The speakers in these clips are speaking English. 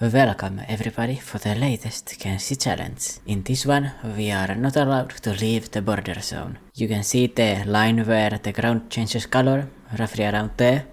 Welcome everybody for the latest Kenshi Challenge. In this one, we are not allowed to leave the border zone. You can see the line where the ground changes color, roughly around there.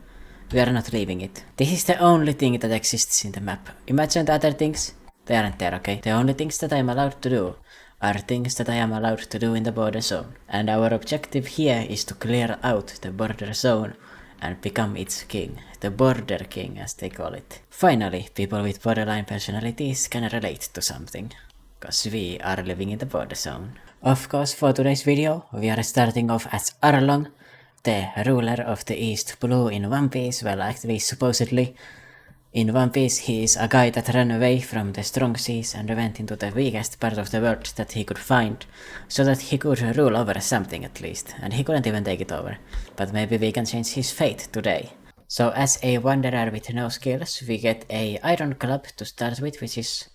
We are not leaving it. This is the only thing that exists in the map. Imagine the other things, they aren't there, okay? The only things that I am allowed to do are things that I am allowed to do in the border zone. And our objective here is to clear out the border zone and become its king, the border king as they call it. Finally, people with borderline personalities can relate to something, cause we are living in the border zone. Of course, for today's video, we are starting off as Arlong, the ruler of the East Blue in One Piece. Well, actually, supposedly, in One Piece he is a guy that ran away from the strong seas and went into the weakest part of the world that he could find, so that he could rule over something at least, and he couldn't even take it over. But maybe we can change his fate today. So as a wanderer with no skills, we get a iron club to start with, which is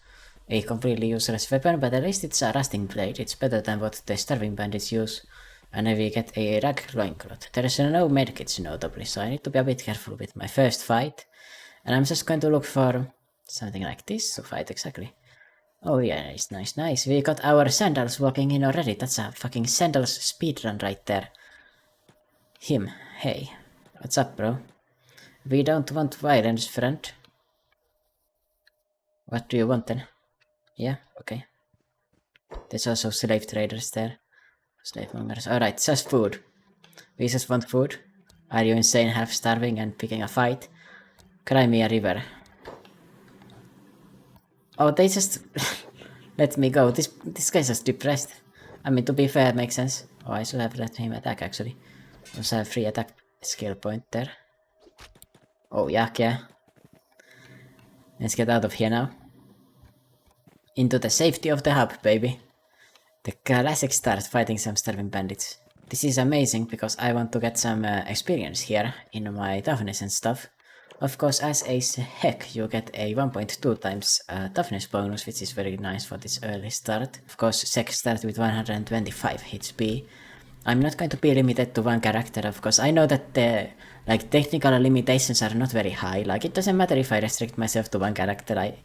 a completely useless weapon, but at least it's a rusting blade. It's better than what the starving bandits use. And then we get a rag loincloth. There is no medkits notably, so I need to be a bit careful with my first fight. And I'm just going to look for something like this to fight exactly. Oh yeah, nice. We got our sandals walking in already. That's a fucking sandals speedrun right there. Him, hey. What's up, bro? We don't want violence, friend. What do you want then? Yeah, okay. There's also slave traders there. Slave mongers. Alright, just food. We just want food. Are you insane, half starving and picking a fight? Cry me a river. Oh, they just let me go. This guy's just depressed. I mean, to be fair, makes sense. Oh, I should have let him attack actually. Also have free attack skill point there. Oh, yuck, yeah. Let's get out of here now. Into the safety of the hub, baby. The classic start fighting some starving bandits. This is amazing because I want to get some experience here in my toughness and stuff. Of course, as a heck, you get a 1.2 times toughness bonus, which is very nice for this early start. Of course, sec start with 125 HP. I'm not going to be limited to one character, of course. I know that the technical limitations are not very high. Like, it doesn't matter if I restrict myself to one character.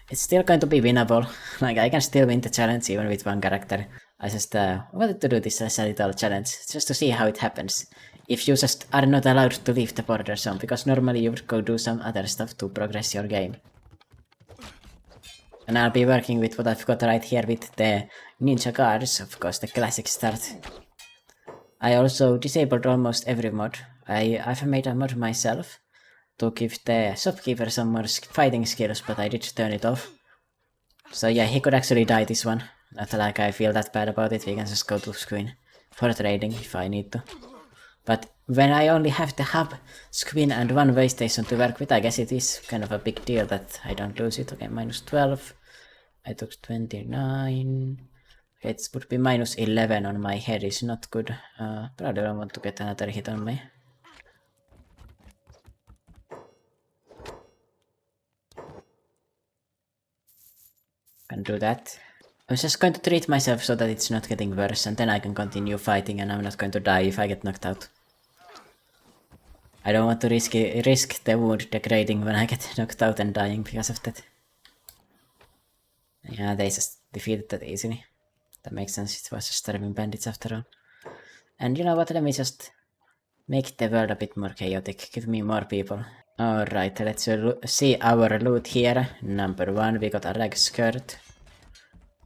It's still going to be winnable. Like, I can still win the challenge even with one character. I just wanted to do this as a little challenge, just to see how it happens. If you just are not allowed to leave the border zone, because normally you would go do some other stuff to progress your game. And I'll be working with what I've got right here with the ninja guards, of course, the classic start. I also disabled almost every mod. I've made a mod myself to give the shopkeeper some more fighting skills, but I did turn it off. So yeah, he could actually die this one. Not like I feel that bad about it, we can just go to screen for trading if I need to. But when I only have the hub, screen and one way station to work with, I guess it is kind of a big deal that I don't lose it. Okay, minus 12. I took 29. Okay, it would be minus 11 on my head, is not good. Probably don't want to get another hit on me. Can do that. I'm just going to treat myself so that it's not getting worse, and then I can continue fighting and I'm not going to die if I get knocked out. I don't want to risk the wound degrading when I get knocked out and dying because of that. Yeah, they just defeated that easily. That makes sense, it was just starving bandits after all. And you know what, let me just make the world a bit more chaotic, give me more people. Alright, let's see our loot here. Number 1, we got a rag skirt.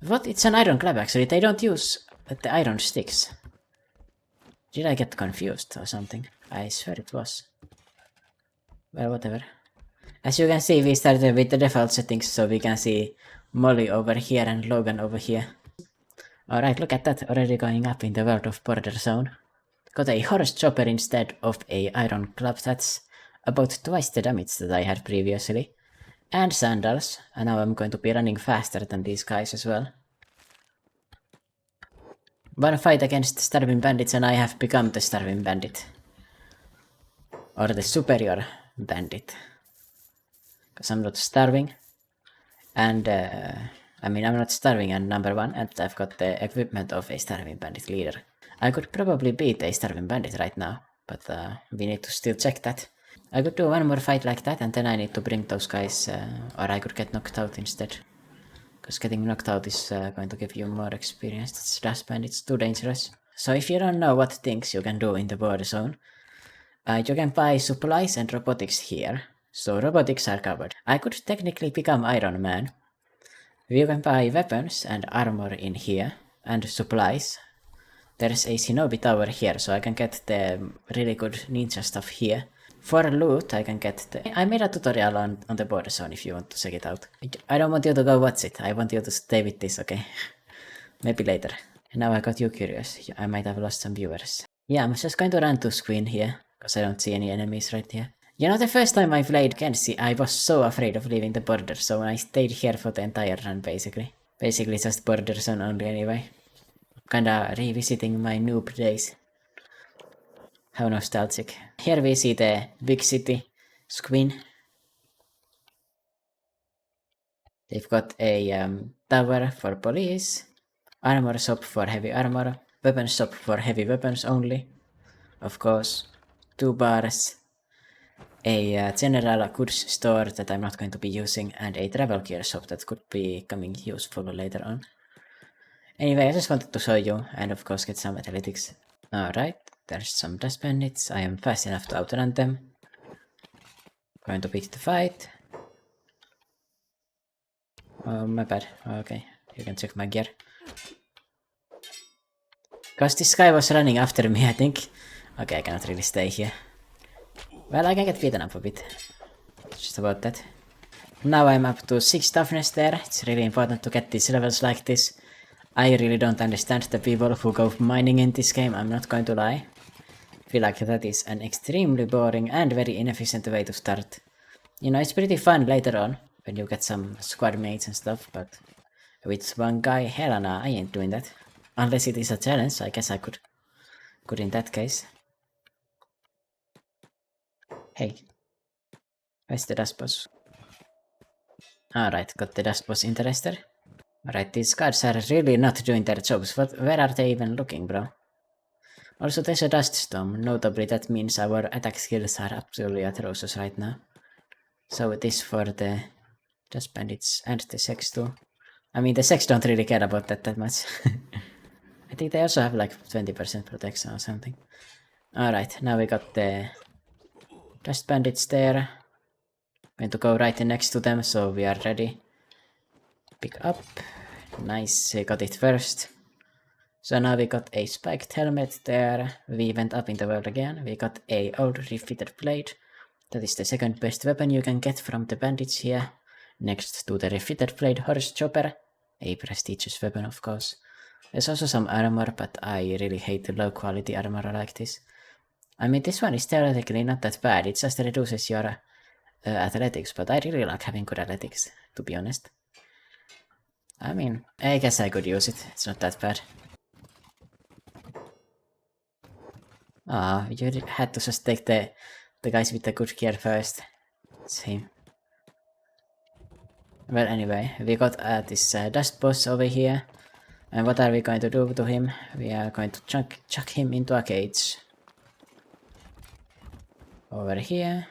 What? It's an iron club actually, they don't use the iron sticks. Did I get confused or something? I swear it was. Well, whatever. As you can see, we started with the default settings, so we can see Molly over here and Logan over here. Alright, look at that, already going up in the world of border zone. Got a horse chopper instead of a iron club, that's about twice the damage that I had previously. And sandals, and now I'm going to be running faster than these guys as well. One fight against starving bandits and I have become the starving bandit. Or the superior bandit. Because I'm not starving. And I mean, I'm not starving and number 1, and I've got the equipment of a starving bandit leader. I could probably beat a starving bandit right now, but we need to still check that. I could do one more fight like that and then I need to bring those guys, or I could get knocked out instead. Because getting knocked out is going to give you more experience. That's Dust Bandit's too dangerous. So if you don't know what things you can do in the border zone, you can buy supplies and robotics here. So robotics are covered. I could technically become Iron Man. You can buy weapons and armor in here, and supplies. There's a Shinobi tower here, so I can get the really good ninja stuff here. For loot, I can get the... I made a tutorial on the border zone if you want to check it out. I don't want you to go watch it, I want you to stay with this, okay? Maybe later. Now I got you curious, I might have lost some viewers. Yeah, I'm just going to run to screen here, because I don't see any enemies right here. You know, the first time I played Kenshi, I was so afraid of leaving the border zone, I stayed here for the entire run basically. Basically just border zone only anyway. Kinda revisiting my noob days. How nostalgic. Here we see the big city screen. They've got a tower for police, armor shop for heavy armor, weapon shop for heavy weapons only, of course, 2 bars, a general goods store that I'm not going to be using, and a travel gear shop that could be coming useful later on. Anyway, I just wanted to show you, and of course get some athletics. Alright, there's some dust bandits, I am fast enough to outrun them. Going to beat the fight. Oh, my bad. Okay, you can check my gear. Because this guy was running after me, I think. Okay, I cannot really stay here. Well, I can get beaten up a bit. Just about that. Now I'm up to 6 toughness there. It's really important to get these levels like this. I really don't understand the people who go mining in this game, I'm not going to lie. I feel like that is an extremely boring and very inefficient way to start. You know, it's pretty fun later on, when you get some squad mates and stuff, but with one guy, hell no, I ain't doing that. Unless it is a challenge, I guess I could in that case. Hey, where's the dust boss? Alright, got the dust boss interested. Alright, these guards are really not doing their jobs. Where are they even looking, bro? Also, there's a dust storm. Notably, that means our attack skills are absolutely atrocious right now. So it is for the dust bandits and the sex too. I mean, the sex don't really care about that much. I think they also have like 20% protection or something. Alright, now we got the dust bandits there. Going to go right next to them, so we are ready. Pick up. Nice, we got it first. So now we got a spiked helmet there. We went up in the world again. We got a old refitted blade. That is the second best weapon you can get from the bandits here. Next to the refitted blade, horse chopper. A prestigious weapon, of course. There's also some armor, but I really hate the low quality armor like this. I mean, this one is theoretically not that bad. It just reduces your athletics, but I really like having good athletics, to be honest. I mean, I guess I could use it. It's not that bad. Ah, you had to just take the guys with the good gear first. Same. Well, anyway, we got this dust boss over here. And what are we going to do to him? We are going to chuck him into a cage. Over here.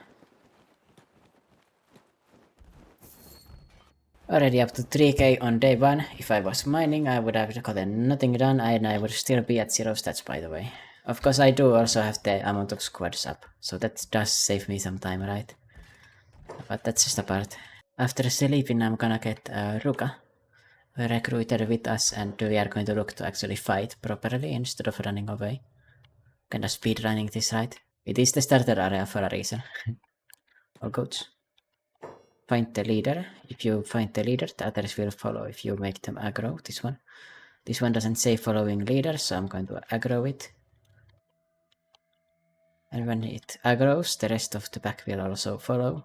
Already up to 3k on day 1. If I was mining, I would have gotten nothing done and I would still be at 0 stats, by the way. Of course, I do also have the amount of squads up, so that does save me some time, right? But that's just a part. After sleeping, I'm gonna get Ruka, a recruiter with us, and we are going to look to actually fight properly instead of running away. Kinda speed running this, right? It is the starter area for a reason. All goods. Find the leader. If you find the leader, the others will follow if you make them aggro. This one doesn't say following leader, so I'm going to aggro it. And when it aggroes, the rest of the pack will also follow.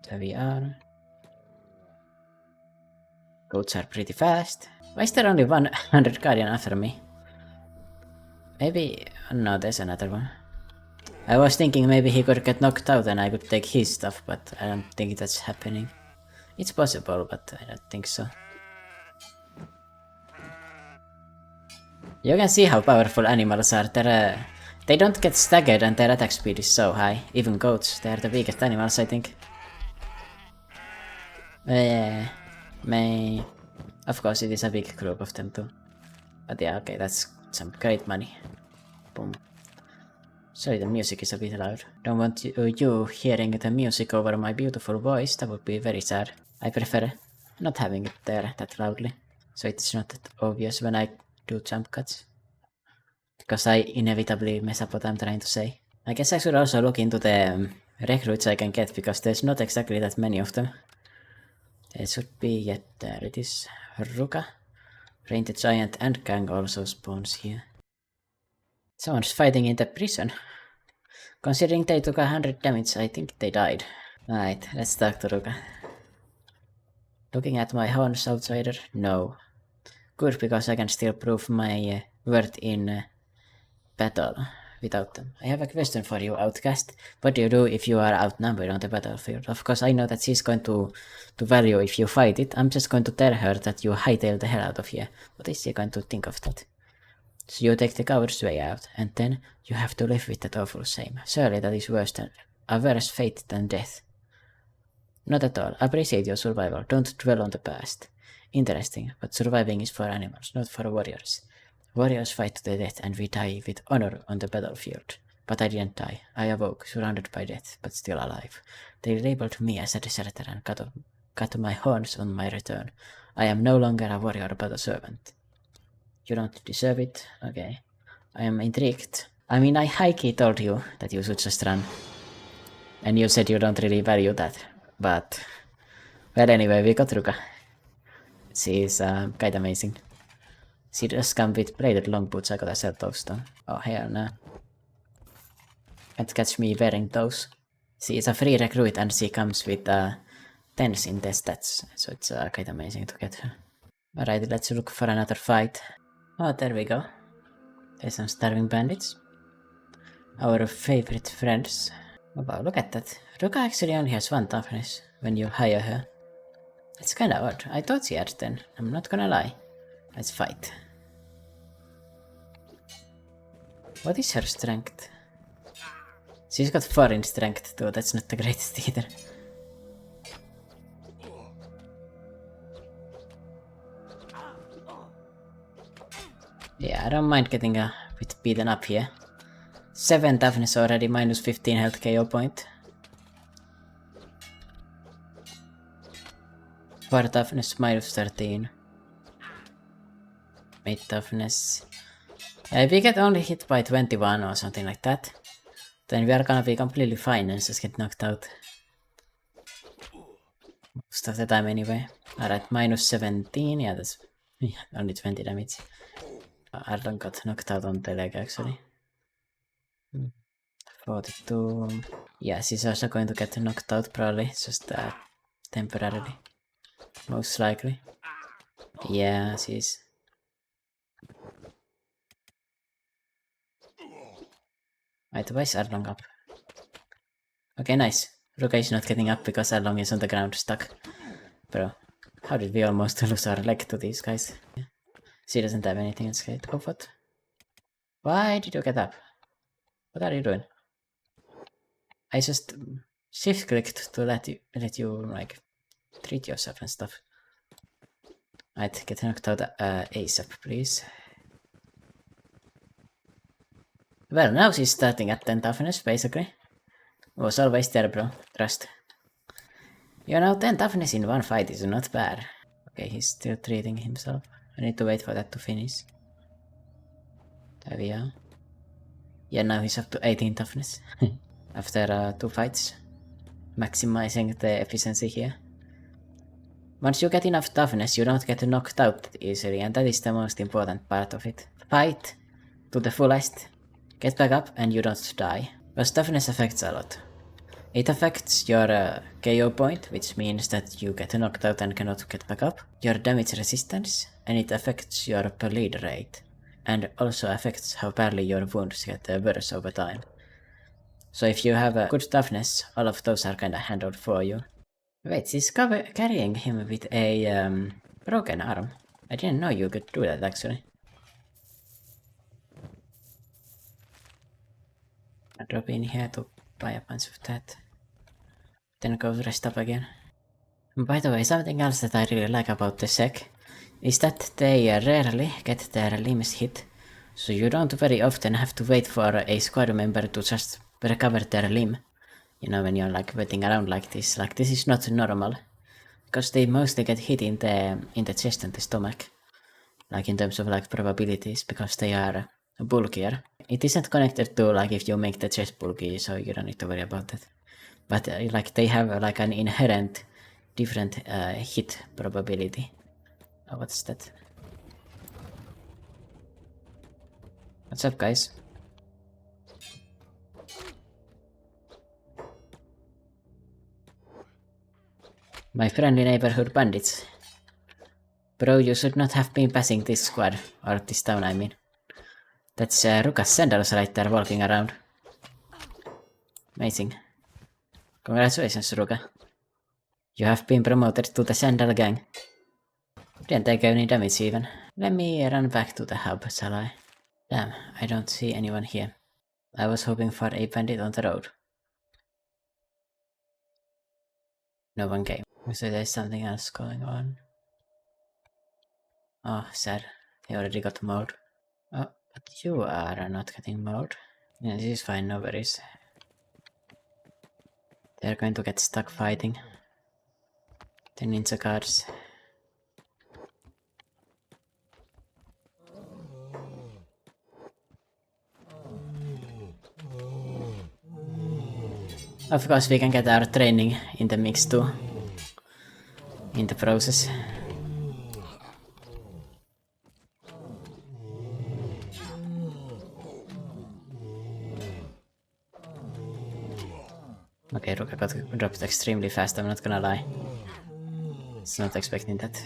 There we are. Goats are pretty fast. Why is there only 100 guardian after me? Maybe... no, there's another one. I was thinking maybe he could get knocked out and I could take his stuff, but I don't think that's happening. It's possible, but I don't think so. You can see how powerful animals are. Their They don't get staggered and their attack speed is so high. Even goats, they are the weakest animals, I think. May... Of course, it is a big group of them too. But yeah, okay, that's some great money. Boom. Sorry, the music is a bit loud. Don't want you hearing the music over my beautiful voice, that would be very sad. I prefer not having it there that loudly, so it's not that obvious when I do jump cuts. Because I inevitably mess up what I'm trying to say. I guess I should also look into the recruits I can get, because there's not exactly that many of them. There should be, yet there it is. Ruka. Rain the Giant and Gang also spawns here. Someone's fighting in the prison. Considering they took 100 damage, I think they died. Alright, let's talk to Ruka. Looking at my horns, outsider? No. Good, because I can still prove my worth in battle without them. I have a question for you, Outcast. What do you do if you are outnumbered on the battlefield? Of course, I know that she's going to value if you fight it. I'm just going to tell her that you hightail the hell out of here. What is she going to think of that? So you take the coward's way out, and then you have to live with that awful shame. Surely that is a worse fate than death. Not at all. Appreciate your survival. Don't dwell on the past. Interesting, but surviving is for animals, not for warriors. Warriors fight to the death, and we die with honor on the battlefield. But I didn't die. I awoke, surrounded by death, but still alive. They labeled me as a deserter and cut my horns on my return. I am no longer a warrior but a servant. You don't deserve it? Okay. I am intrigued. I mean, I high-key told you that you should just run. And you said you don't really value that. But... well, anyway, we got Ruka. She is quite amazing. She does come with bladed long boots. I gotta sell those though. Oh, hell no. Can't catch me wearing those. She is a free recruit and she comes with 10s in the stats. So it's quite amazing to get her. Alright, let's look for another fight. Oh, there we go. There's some starving bandits. Our favorite friends. Oh, wow, look at that. Ruka actually only has 1 toughness when you hire her. It's kinda odd. I thought she had 10. I'm not gonna lie. Let's fight. What is her strength? She's got 4 in strength too. That's not the greatest either. Yeah, I don't mind getting a bit beaten up here. 7 toughness already, minus 15 health KO point. 4 toughness, minus 13. 8 toughness. Yeah, if we get only hit by 21 or something like that, then we are gonna be completely fine and just get knocked out. Most of the time anyway. Alright, minus 17, yeah, that's only 20 damage. Arlon got knocked out on the leg actually. 42. Yeah, she's also going to get knocked out probably, just temporarily. Most likely. Yeah, she's... Right, why is Arlong up? Okay, nice. Ruka is not getting up because Arlong is on the ground stuck. Bro, how did we almost lose our leg to these guys? She doesn't have anything in skate. Oh, what? Why did you get up? What are you doing? I just shift clicked to let you like treat yourself and stuff. I'd get knocked out ASAP, please. Well, now she's starting at 10 toughness, basically. Was always there, bro. Trust. You know, 10 toughness in 1 fight is not bad. Okay, he's still treating himself. I need to wait for that to finish. There we are. Yeah, now he's up to 18 toughness. After 2 fights. Maximizing the efficiency here. Once you get enough toughness, you don't get knocked out easily, and that is the most important part of it. Fight to the fullest. Get back up and you don't die. Because toughness affects a lot. It affects your KO point, which means that you get knocked out and cannot get back up. Your damage resistance, and it affects your bleed rate. And also affects how badly your wounds get worse over time. So if you have a good toughness, all of those are kinda handled for you. Wait, she's carrying him with a broken arm. I didn't know you could do that actually. I'll drop in here to buy a bunch of that. Then go rest up again. By the way, something else that I really like about the sec is that they rarely get their limbs hit, so you don't very often have to wait for a squad member to just recover their limb. You know, when you're like waiting around like this is not normal. Because they mostly get hit in the chest and the stomach. Like in terms of like probabilities, because they are bulkier. It isn't connected to like if you make the chest bulky, so you don't need to worry about that. But like they have like an inherent different hit probability. Oh, what's that? What's up, guys? My friendly neighborhood bandits. Bro, you should not have been passing this squad, or this town I mean. That's Rukas Sandals right there walking around. Amazing. Congratulations, Ruka. You have been promoted to the Sandal Gang. Didn't take any damage even. Let me run back to the hub, shall I? Damn, I don't see anyone here. I was hoping for a bandit on the road. No one came. So there's something else going on. Oh, sad. They already got mauled. Oh, but you are not getting mauled. Yeah, this is fine, no worries. They're going to get stuck fighting. The ninja guards. Of course, we can get our training in the mix too. In the process. Okay, Ruka got dropped extremely fast, I'm not gonna lie. It's not expecting that.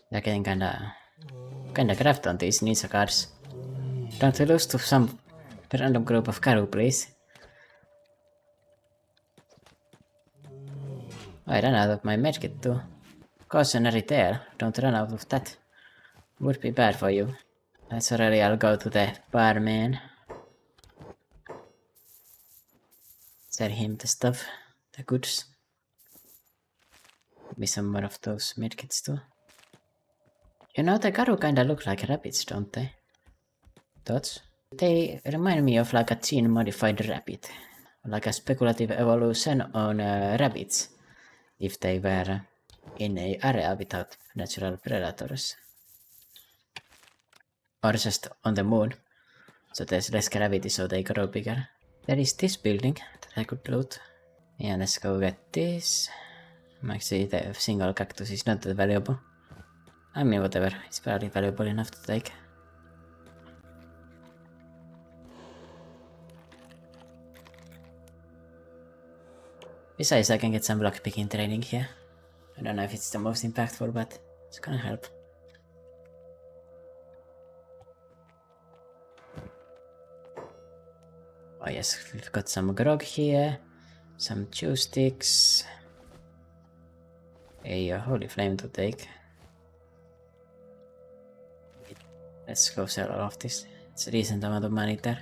They're getting kinda grabbed on these ninja cards. Don't lose to some random group of Karu, please. I ran out of my medkit too. Cautionary tale, don't run out of that. Would be bad for you. That's already, I'll go to the barman. Sell him the stuff, the goods. Maybe some more of those medkits too. You know, the Karu kinda look like rabbits, don't they? Thoughts? They remind me of like a gene-modified rabbit. Like a speculative evolution on rabbits. If they were in an area without natural predators. Or just on the moon. So there's less gravity, so they grow bigger. There is this building that I could loot. Yeah, let's go get this. Actually, the single cactus is not that valuable. I mean, whatever. It's barely valuable enough to take. Besides, I can get some lockpicking training here. I don't know if it's the most impactful, but it's gonna help. Oh yes, we've got some grog here. Some chew sticks. A holy flame to take. Let's go sell all of this. It's a decent amount of money there.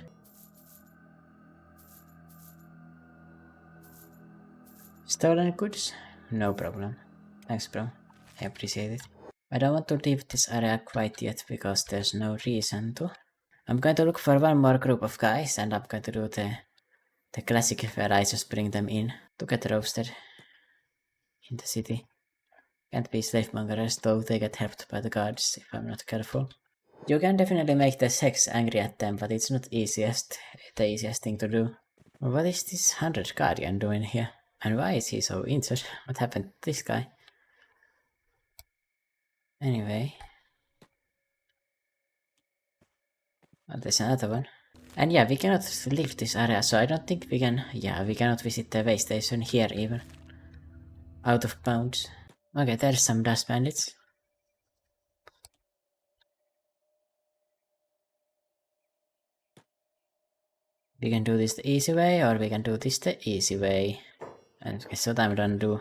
Stolen goods? No problem. Thanks, bro. I appreciate it. I don't want to leave this area quite yet because there's no reason to. I'm going to look for one more group of guys and I'm going to do the classic where I just bring them in to get roasted in the city. Can't be slave mongers though, they get helped by the guards if I'm not careful. You can definitely make the sex angry at them, but it's not the easiest thing to do. What is this 100 Guardian doing here? And why is he so injured? What happened to this guy? Anyway. Oh, there's another one. And yeah, we cannot leave this area, so I don't think we can... Yeah, we cannot visit the way station here even. Out of bounds. Okay, there's some dust bandits. We can do this the easy way, or we can do this the easy way. And guess what I'm gonna do?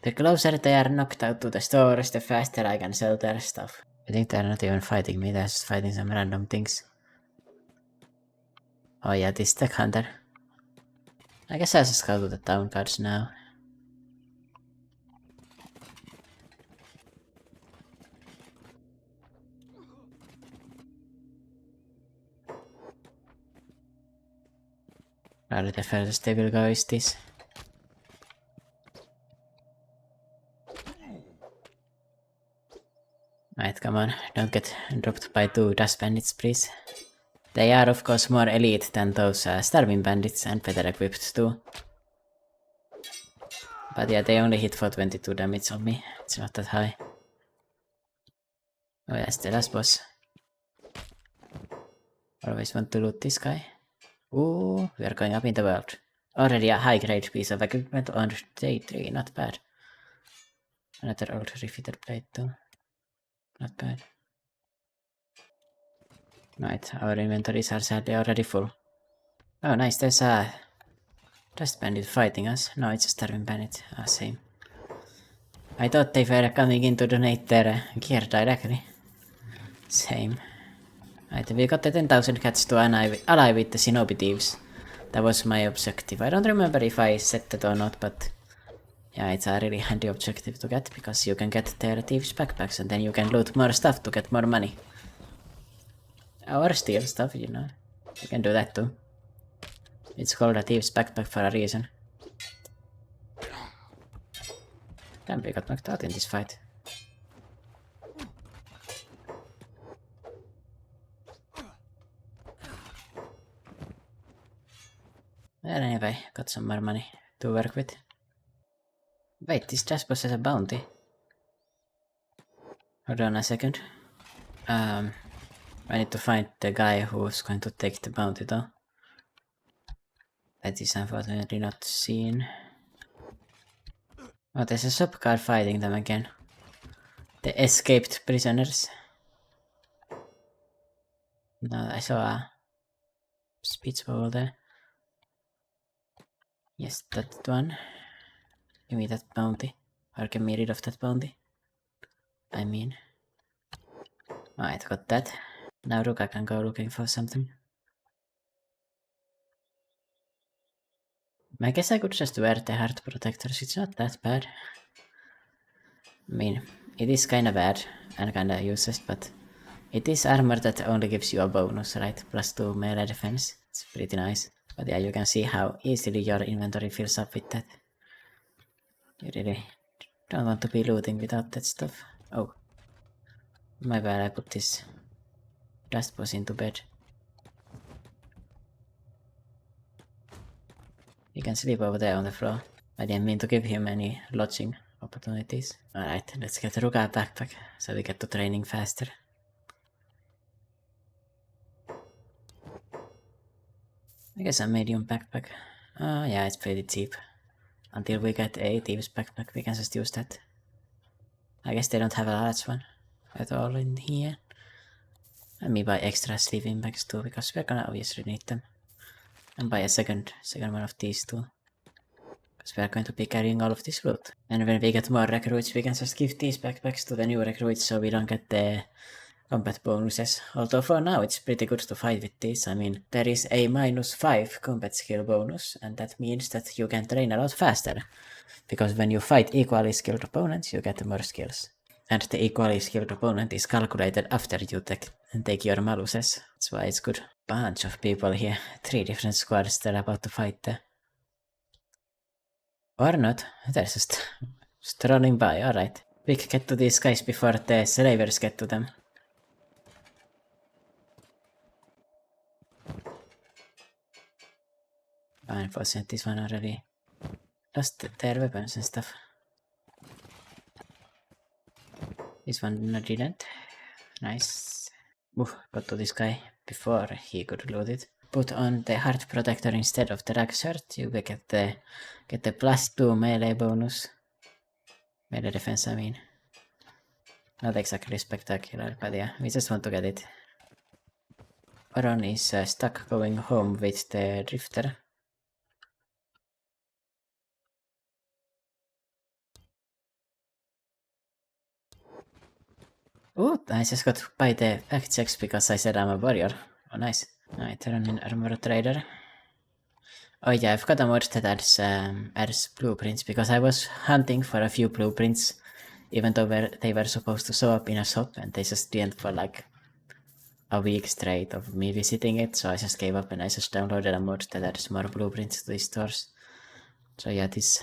The closer they are knocked out to the stores, the faster I can sell their stuff. I think they're not even fighting me, they're just fighting some random things. Oh yeah, this tech hunter. I guess I'll just go to the town cards now. Probably the furthest they will go is this. Right, come on, don't get dropped by 2 dust bandits, please. They are of course more elite than those starving bandits and better equipped too. But yeah, they only hit for 22 damage on me, it's not that high. Oh yes, the last boss. Always want to loot this guy. Ooh, we are going up in the world. Already a high grade piece of equipment on day 3, not bad. Another old refitted plate too. Not bad. Right, our inventories are sadly already full. Oh nice, there's a dust bandit fighting us. No, it's a starving bandit. Ah, same. I thought they were coming in to donate their gear directly. Same. Right, we got the 10,000 cats to ally with the shinobi thieves. That was my objective. I don't remember if I set that or not, but yeah, it's a really handy objective to get, because you can get their thieves' backpacks and then you can loot more stuff to get more money. Or steal stuff, you know. You can do that too. It's called a thieves' backpack for a reason. Damn, we got knocked out in this fight. Well, anyway, got some more money to work with. Wait, this just boss has a bounty. Hold on a second. I need to find the guy who's going to take the bounty though. That is unfortunately not seen. Oh, there's a shop guard fighting them again. The escaped prisoners. No, I saw a speech bubble there. Yes, that one. Give me that bounty. Or get me rid of that bounty. I mean. Alright, got that. Now Ruka can go looking for something. I guess I could just wear the heart protectors, it's not that bad. I mean, it is kinda bad and kinda useless, but it is armor that only gives you a bonus, right? +2 melee defense. It's pretty nice. But yeah, you can see how easily your inventory fills up with that. You really don't want to be looting without that stuff. Oh. My bad, I put this dust boss into bed. You can sleep over there on the floor. I didn't mean to give him any lodging opportunities. Alright, let's get Ruka a backpack so we get to training faster. I guess a medium backpack. Oh yeah, it's pretty cheap. Until we get a thieves backpack, we can just use that. I guess they don't have a large one at all in here. Let me buy extra sleeping bags too, because we're gonna obviously need them. And buy a second one of these too. Because we are going to be carrying all of this loot. And when we get more recruits, we can just give these backpacks to the new recruits so we don't get the combat bonuses. Although for now it's pretty good to fight with these. I mean, there is a -5 combat skill bonus, and that means that you can train a lot faster. Because when you fight equally skilled opponents, you get more skills. And the equally skilled opponent is calculated after you take your maluses. That's why it's good. Bunch of people here. 3 different squads that are about to fight there. Or not. They're just strolling by, alright. We can get to these guys before the slavers get to them. Unfortunately, this one already lost their weapons and stuff. This one didn't. Nice. Oof, got to this guy before he could loot it. Put on the heart protector instead of the rag shirt, you will get the +2 melee bonus. Melee defense, I mean. Not exactly spectacular, but yeah, we just want to get it. Baron is stuck going home with the drifter. Oh, I just got by the fact checks because I said I'm a warrior. Oh, nice. I turn in armor trader. Oh yeah, I've got a mod that adds blueprints because I was hunting for a few blueprints, even though they were supposed to show up in a shop and they just didn't for like a week straight of me visiting it, so I just gave up and I just downloaded a mod that adds more blueprints to the stores. So yeah, this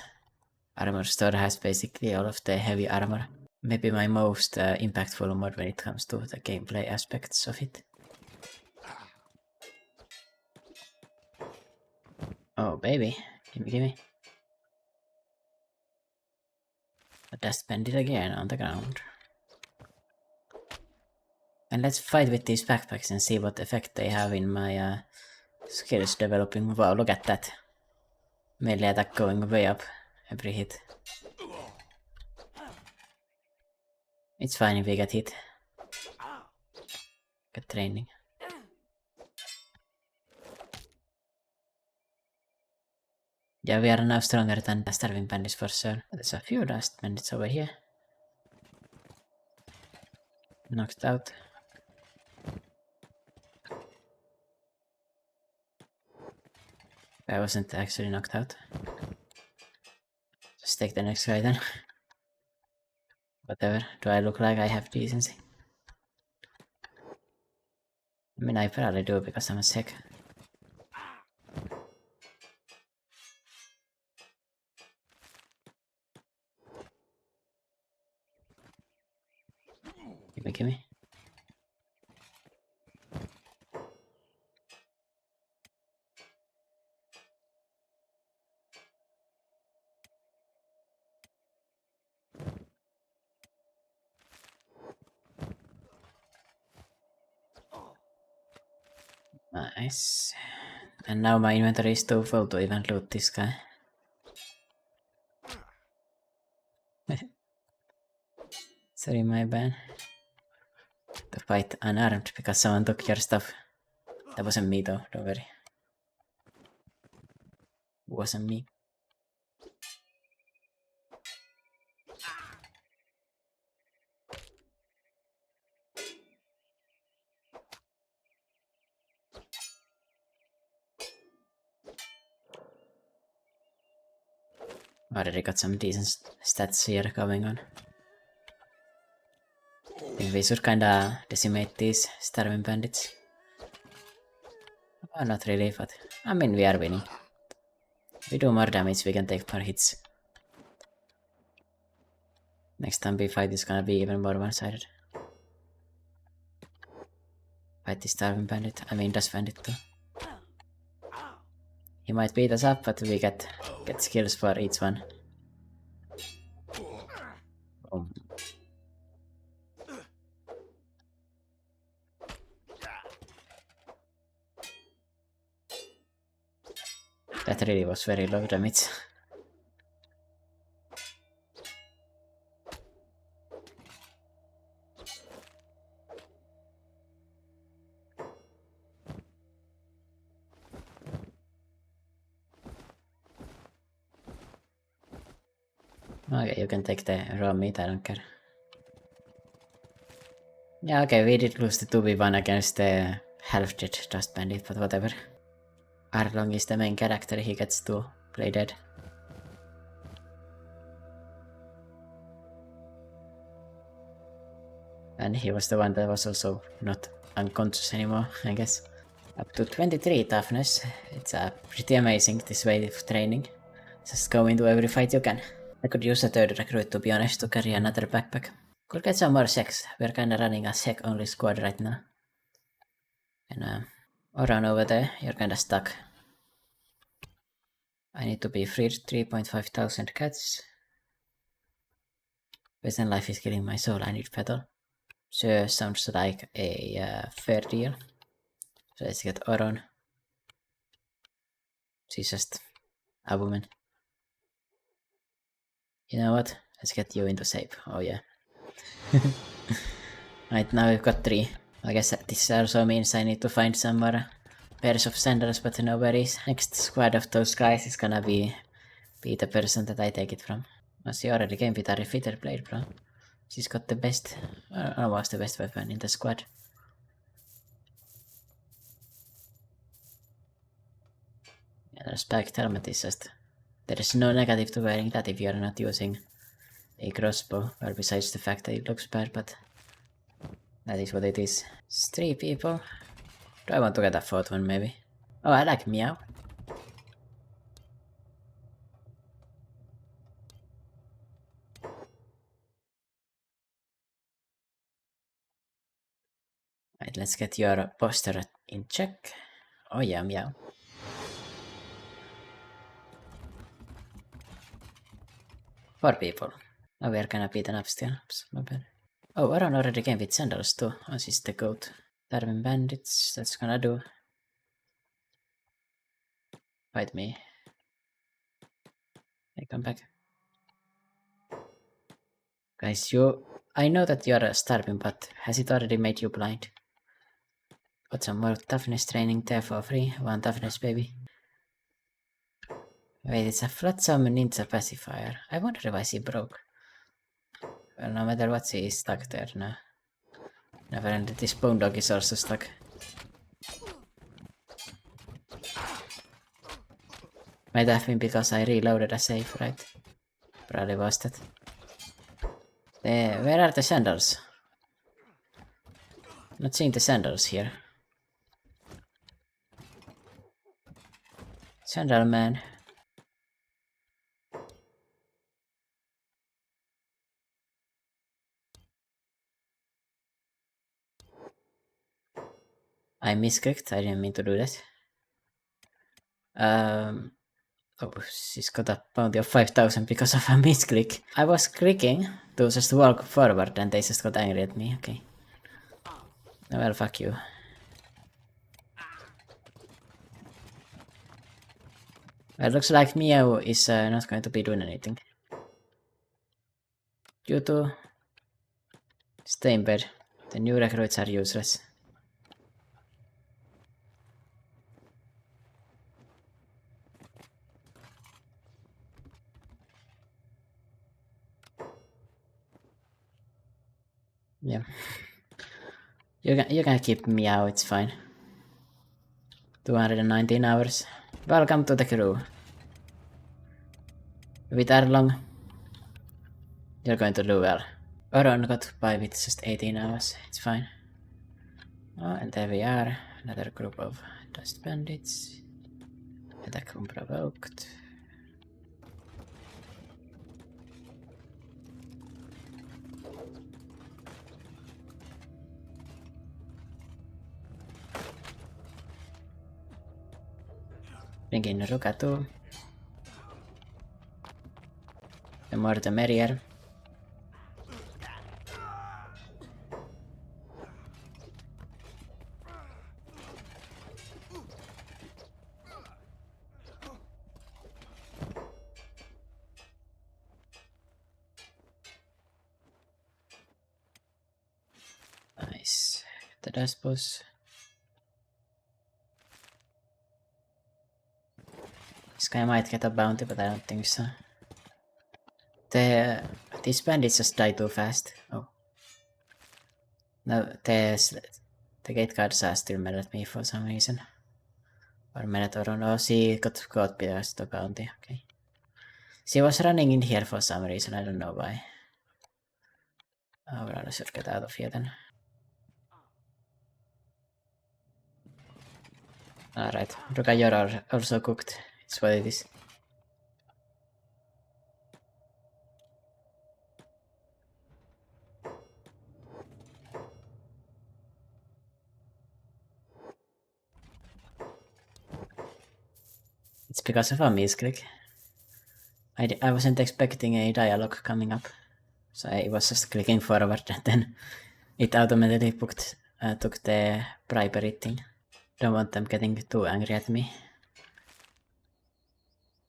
armor store has basically all of the heavy armor. Maybe my most impactful mod when it comes to the gameplay aspects of it. Oh baby, gimme. A dust bandit again on the ground. And let's fight with these backpacks and see what effect they have in my skills developing. Wow, look at that. Melee attack going way up every hit. It's fine if we get hit. Get training. Yeah, we are now stronger than the starving bandits for sure. There's a few dust bandits over here. Knocked out. I wasn't actually knocked out. Just take the next guy then. Whatever. Do I look like I have decency? I mean, I probably do because I'm a sick. Gimme. Nice. And now my inventory is too full to even loot this guy. Sorry, my bad. To fight unarmed because someone took your stuff. That wasn't me though, don't worry. It wasn't me. Already got some decent stats here going on. I think we should kinda decimate these starving bandits. Oh, not really, but I mean we are winning. We do more damage, we can take more hits. Next time we fight is gonna be even more one-sided. Fight the starving bandit, I mean dust bandit too. He might beat us up, but we get skills for each one. Boom. That really was very low damage. Okay, you can take the raw meat, I don't care. Yeah, okay, we did lose the 2v1 against the half-dead dust bandit, but whatever. Arlong is the main character, he gets to play dead. And he was the one that was also not unconscious anymore, I guess. Up to 23 toughness. It's pretty amazing, this way of training. Just go into every fight you can. I could use a third recruit to be honest to carry another backpack. Could get some more sex. We're kinda running a sec only squad right now. And Oran over there, you're kinda stuck. I need to be freed 3.5 thousand cats. Peasant life is killing my soul, I need petal. Sure, sounds like a fair deal. So let's get Oron. She's just a woman. You know what? Let's get you into shape. Oh yeah. Right, now we've got 3. I guess this also means I need to find some more pairs of sandals, but no worries. Next squad of those guys is gonna be the person that I take it from. Oh, she already came with a refitted blade, bro. She's got the best, was the best weapon in the squad. Yeah, the spiked helmet is just... There is no negative to wearing that if you are not using a crossbow, or besides the fact that it looks bad, but that is what it is. It's 3 people. Do I want to get a 4th one, maybe? Oh, I like Meow. Right, let's get your posture in check. Oh yeah, Meow. Four people. Oh, we are gonna beat up still. Oops, my bad. Oh, Aron already came with sandals too. Oh, she's the goat. Darwin bandits, that's gonna do. Fight me. Hey, come back. Guys, I know that you're starving, but has it already made you blind? Got some more toughness training there for free. 1 toughness, baby. Wait, it's a flat summon ninja pacifier. I wonder why she broke. Well, no matter what, she is stuck there now. Never ended, this bone dog is also stuck. Might have been because I reloaded a save, right? Probably was that. Where are the sandals? Not seeing the sandals here. Sandal man. I misclicked, I didn't mean to do that. Oh, she's got a bounty of 5,000 because of a misclick. I was clicking to just walk forward and they just got angry at me, okay. Well, fuck you. Well, looks like Meow is not going to be doing anything. You two, stay in bed. The new recruits are useless. Yeah. You can keep Meow, it's fine. 219 hours. Welcome to the crew. With Arlong, you're going to do well. Oron got by with just 18 hours, it's fine. Oh, and there we are, another group of dust bandits. Attack unprovoked. Bring in Rukatu. The more the merrier. Nice. The dust boss. This guy might get a bounty, but I don't think so. These bandits just die too fast. Oh. No, the gate guards are still mad at me for some reason. Or mad or no, she got caught because the bounty, okay. She was running in here for some reason, I don't know why. Oh, well, I should get out of here then. Alright, Ruka, you're also cooked. It's what it is. It's because of a misclick. I wasn't expecting a dialogue coming up. So I was just clicking forward and then it automatically took the bribery thing. Don't want them getting too angry at me.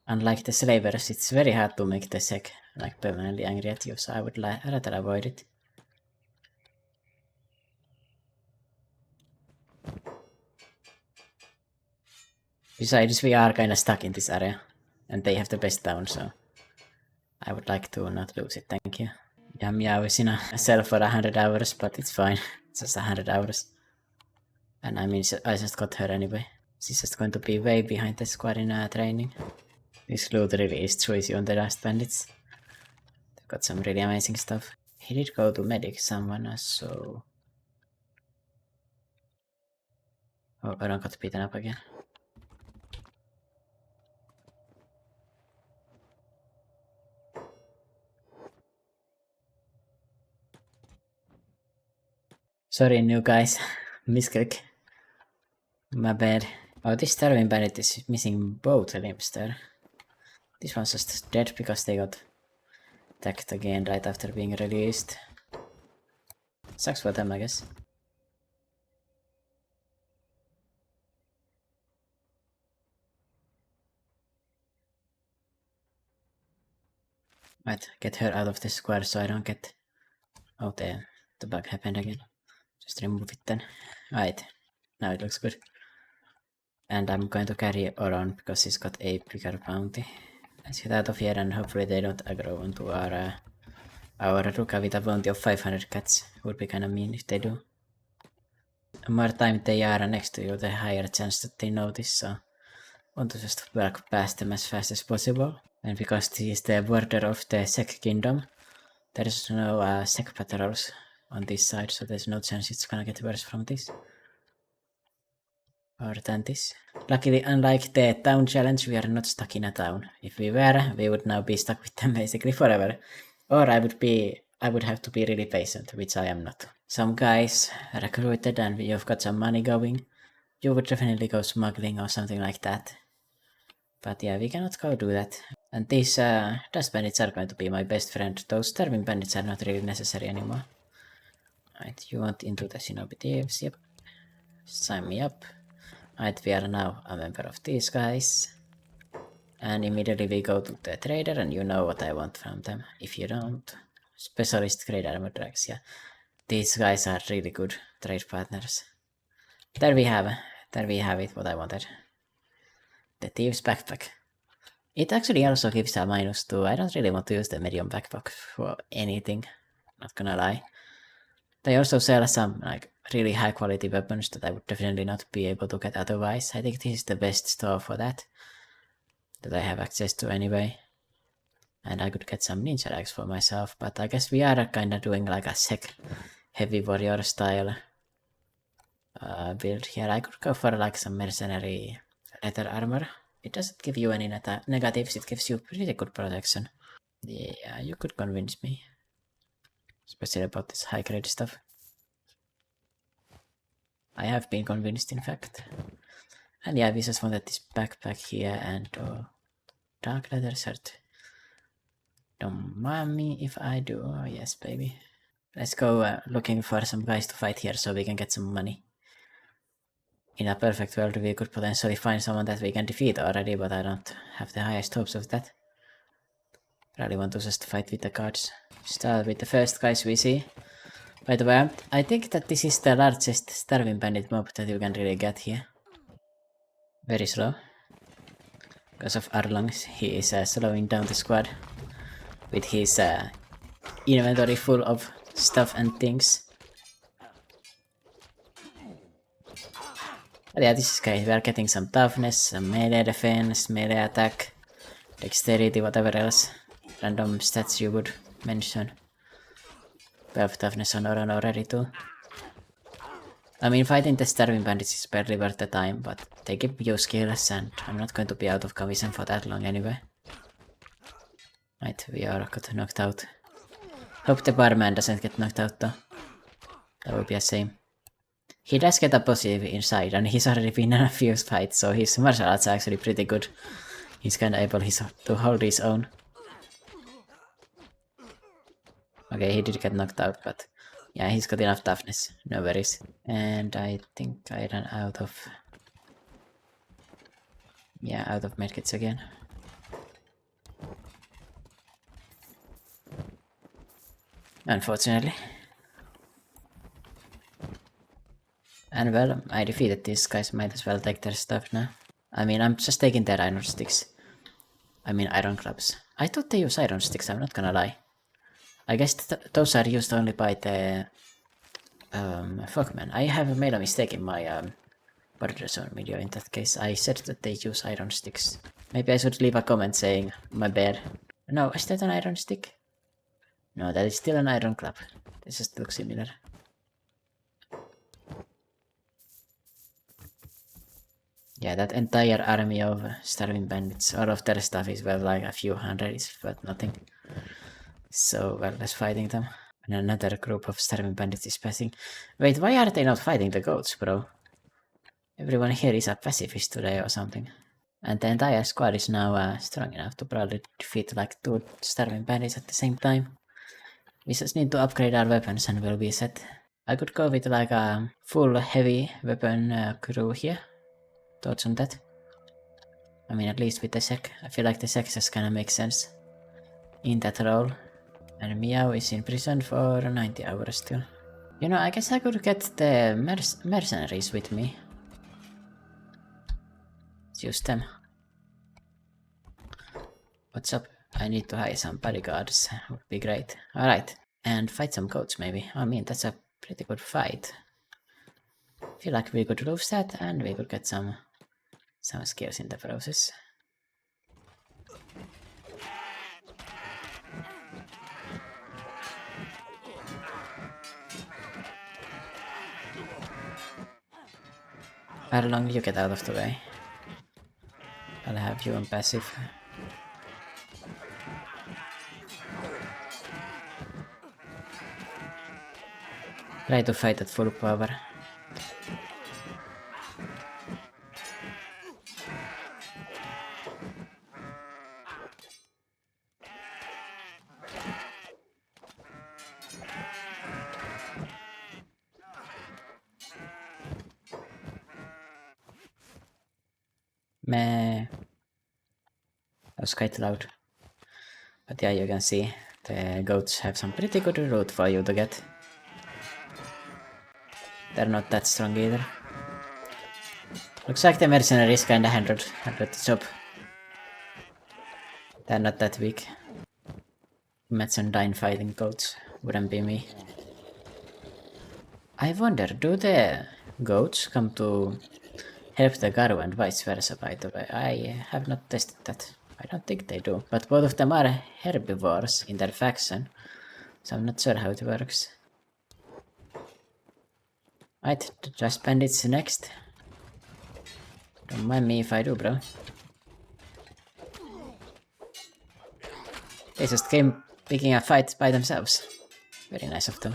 Unlike the slavers, it's very hard to make the sec like permanently angry at you, so I would rather avoid it. Besides, we are kinda stuck in this area, and they have the best town, so I would like to not lose it, thank you. Yeah, Meow is in a cell for 100 hours, but it's fine. It's just 100 hours. And I mean, I just got her anyway. She's just going to be way behind the squad in training. This loot really is too easy on the last bandits. They've got some really amazing stuff. He did go to medic someone, so... Oh, I don't got beaten up again. Sorry, new guys. Misclick. My bad. Oh, this starving bandit is missing both limbs there. This one's just dead because they got attacked again right after being released. Sucks for them, I guess. Might get her out of the square so I don't get... Oh, the bug happened again. Just remove it then. Right, now it looks good. And I'm going to carry Oron because he's got a bigger bounty. Let's get out of here and hopefully they don't aggro onto our Ruka with a bounty of 500 cats. Would be kinda mean if they do. The more time they are next to you, the higher chance that they notice, so want to just work past them as fast as possible. And because this is the border of the Sek Kingdom, there is no Sek patrols on this side, so there's no chance it's gonna get worse from this. Or than this. Luckily, unlike the town challenge, we are not stuck in a town. If we were, we would now be stuck with them basically forever. Or I would have to be really patient, which I am not. Some guys recruited and you've got some money going. You would definitely go smuggling or something like that. But yeah, we cannot go do that. And these dust bandits are going to be my best friend. Those starving bandits are not really necessary anymore. Right, you want into the Shinobi Thieves, yep. Sign me up. Right, we are now a member of these guys. And immediately we go to the trader and you know what I want from them. If you don't, specialist grade armor drags, yeah. These guys are really good trade partners. There we have it, what I wanted. The Thieves Backpack. It actually also gives a -2. I don't really want to use the medium backpack for anything, not gonna lie. They also sell some like really high quality weapons that I would definitely not be able to get otherwise. I think this is the best store for that I have access to anyway. And I could get some ninja rags for myself, but I guess we are kinda doing like a Sek heavy warrior style build here. I could go for like some mercenary leather armor. It doesn't give you any negatives, it gives you pretty good protection. Yeah, you could convince me. Especially about this high grade stuff. I have been convinced, in fact. And yeah, we just wanted this backpack here and dark leather shirt. Don't mind me if I do. Oh yes, baby. Let's go looking for some guys to fight here so we can get some money. In a perfect world, we could potentially find someone that we can defeat already, but I don't have the highest hopes of that. Really want to just fight with the cards. Start with the first guys we see. By the way, I think that this is the largest starving bandit mob that you can really get here. Very slow. Because of Arlongs, he is slowing down the squad with his inventory full of stuff and things. But yeah, this is great. We are getting some toughness, some melee defense, melee attack, dexterity, whatever else random stats you would mention. 12 toughness on Oron already too. I mean, fighting the starving bandits is barely worth the time, but they give you skills and I'm not going to be out of commission for that long anyway. Right, we are got knocked out. Hope the barman doesn't get knocked out though. That would be a shame. He does get a positive inside and he's already been in a few fights, so his martial arts are actually pretty good. He's kinda able to hold his own. Okay, he did get knocked out, but yeah, he's got enough toughness, no worries. And I think I ran out of... Yeah, out of medkits again. Unfortunately. And well, I defeated these guys, might as well take their stuff now. I mean, I'm just taking their iron sticks. I mean, iron clubs. I thought they use iron sticks, I'm not gonna lie. I guess those are used only by the Fogmen. I have made a mistake in my border zone video in that case. I said that they use iron sticks. Maybe I should leave a comment saying my bad. No, is that an iron stick? No, that is still an iron club. This just looks similar. Yeah, that entire army of starving bandits, all of their stuff is well like a few hundred, but nothing. So well less fighting them. And another group of starving bandits is passing. Wait, why are they not fighting the goats, bro? Everyone here is a pacifist today or something. And the entire squad is now strong enough to probably defeat like 2 starving bandits at the same time. We just need to upgrade our weapons and we'll be set. I could go with like a full heavy weapon crew here. Thoughts on that? I mean, at least with the sec. I feel like the sec just kinda makes sense in that role. And Meow is in prison for 90 hours still. You know, I guess I could get the mercenaries with me. Let's use them. What's up? I need to hire some bodyguards. Would be great. Alright. And fight some goats maybe. I mean, that's a pretty good fight. Feel like we could lose that and we could get some skills in the process. How long you get out of the way? I'll have you on passive. Try to fight at full power. Meh. That was quite loud. But yeah, you can see the goats have some pretty good loot for you to get. They're not that strong either. Looks like the mercenaries kinda handled the job. They're not that weak. Imagine dying fighting goats. Wouldn't be me. I wonder, do the goats come to help the Garu and vice versa, by the way? I have not tested that. I don't think they do. But both of them are herbivores in their faction, so I'm not sure how it works. Right, just bandits next. Don't mind me if I do, bro. They just came picking a fight by themselves. Very nice of them.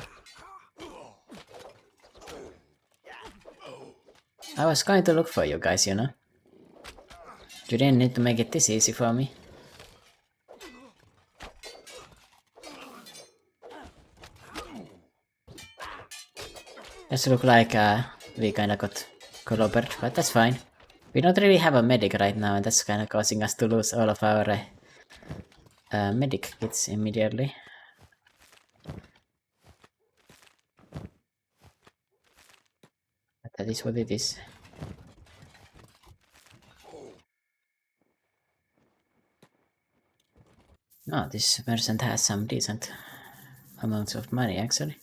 I was going to look for you guys, you know. You didn't need to make it this easy for me. Does look like we kinda got clobbered, but that's fine. We don't really have a medic right now, and that's kinda causing us to lose all of our medic kits immediately. But that is what it is. Oh, this merchant has some decent amounts of money actually.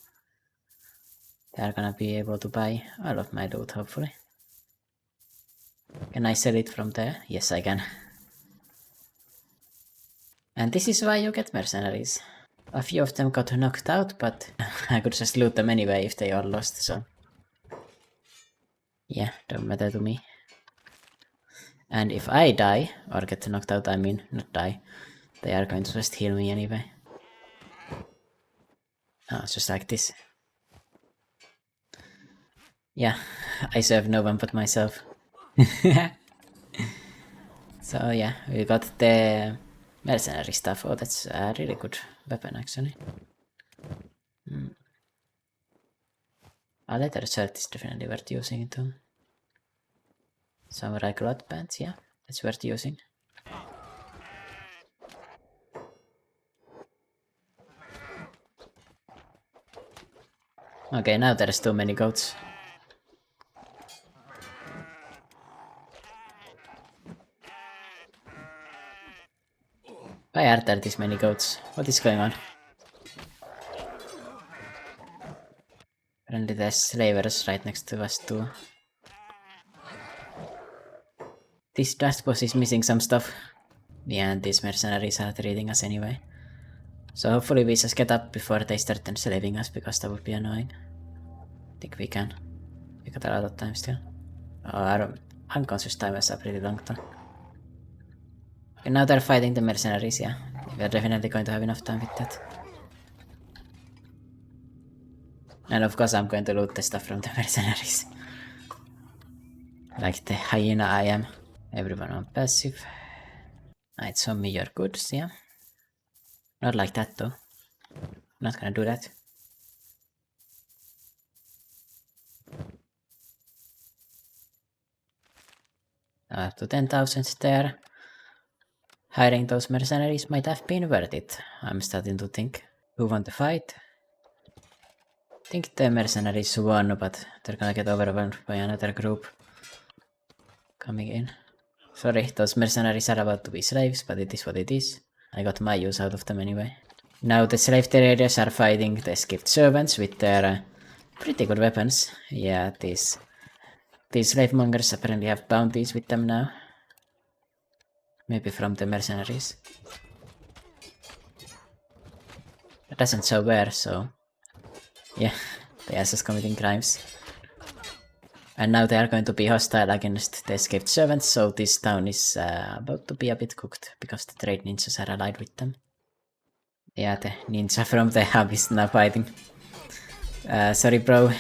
They are gonna be able to buy all of my loot, hopefully. Can I sell it from there? Yes, I can. And this is why you get mercenaries. A few of them got knocked out, but I could just loot them anyway if they all lost, so... yeah, don't matter to me. And if I die, or get knocked out, I mean, not die, they are going to just heal me anyway. Oh, it's just like this. Yeah, I serve no one but myself. So yeah, we got the mercenary stuff. Oh, that's a really good weapon actually. A leather shirt is definitely worth using too. Samurai cloth pants, yeah, that's worth using. Okay, now there's too many goats. Why are there this many goats? What is going on? Apparently there's slavers right next to us too. This dust boss is missing some stuff. Yeah, and these mercenaries are treating us anyway. So hopefully we just get up before they start enslaving us, because that would be annoying. I think we can. We got a lot of time still. Oh, our unconscious time is a pretty long time. Okay, now they're fighting the mercenaries, yeah. We're definitely going to have enough time with that. And of course I'm going to loot the stuff from the mercenaries. Like the hyena I am. Everyone on passive. Alright, show me your goods, yeah. Not like that though. Not gonna do that. Up to 10,000 there. Hiring those mercenaries might have been worth it, I'm starting to think. Who won the fight? I think the mercenaries won, but they're gonna get overwhelmed by another group coming in. Sorry, those mercenaries are about to be slaves, but it is what it is. I got my use out of them anyway. Now the slave traders are fighting the escaped servants with their pretty good weapons. Yeah, these slave mongers apparently have bounties with them now. Maybe from the mercenaries. It doesn't show where, so... yeah, they are just committing crimes. And now they are going to be hostile against the escaped servants, so this town is about to be a bit cooked, because the trade ninjas are allied with them. Yeah, the ninja from the hub is now fighting. Sorry bro.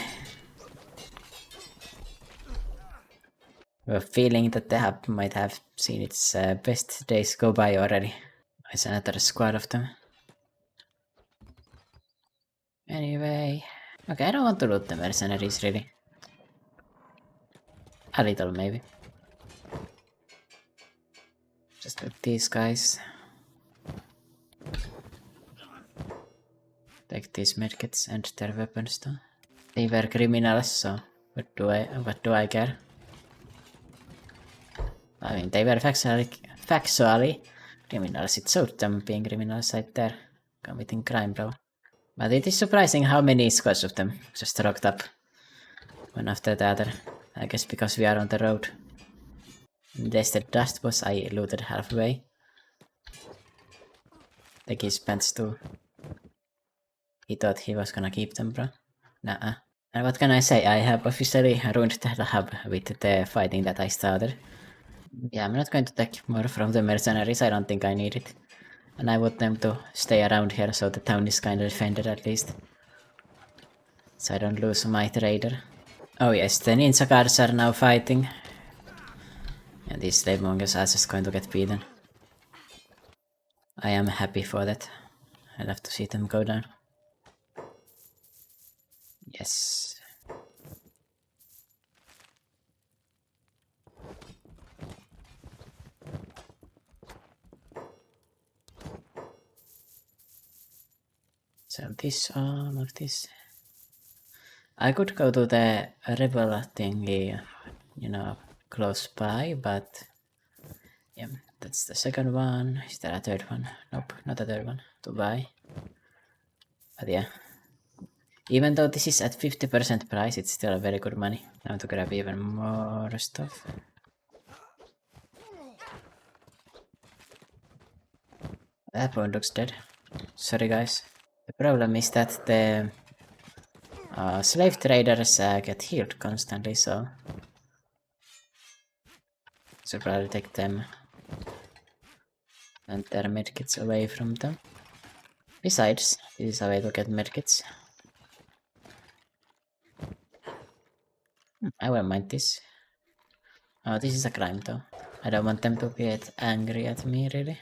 I have a feeling that the hub might have seen its best days go by already. There's another squad of them. Anyway... okay, I don't want to loot the mercenaries really. A little maybe. Just loot these guys. Take these medkits and their weapons though. They were criminals, so what do I care? I mean, they were factually criminals. It showed them being criminals right there, committing crime, bro. But it is surprising how many squads of them just rocked up, one after the other. I guess because we are on the road. There's the dust boss I looted halfway. Take his pants too. He thought he was gonna keep them, bro. Nuh-uh. And what can I say? I have officially ruined the hub with the fighting that I started. Yeah, I'm not going to take more from the mercenaries, I don't think I need it. And I want them to stay around here so the town is kinda defended at least. So I don't lose my trader. Oh yes, the ninja guards are now fighting. And these slave mongers are just going to get beaten. I am happy for that. I love to see them go down. Yes. So this, all of this. I could go to the rebel thingy, you know, close by, but yeah, that's the second one. Is there a third one? Nope, not a third one to buy. But yeah, even though this is at 50% price, it's still a very good money. Now to grab even more stuff. That one looks dead. Sorry guys. The problem is that the slave traders get healed constantly, so should probably take them and their medkits away from them. Besides, this is a way to get medkits. I won't mind this. Oh, this is a crime though. I don't want them to get angry at me, really.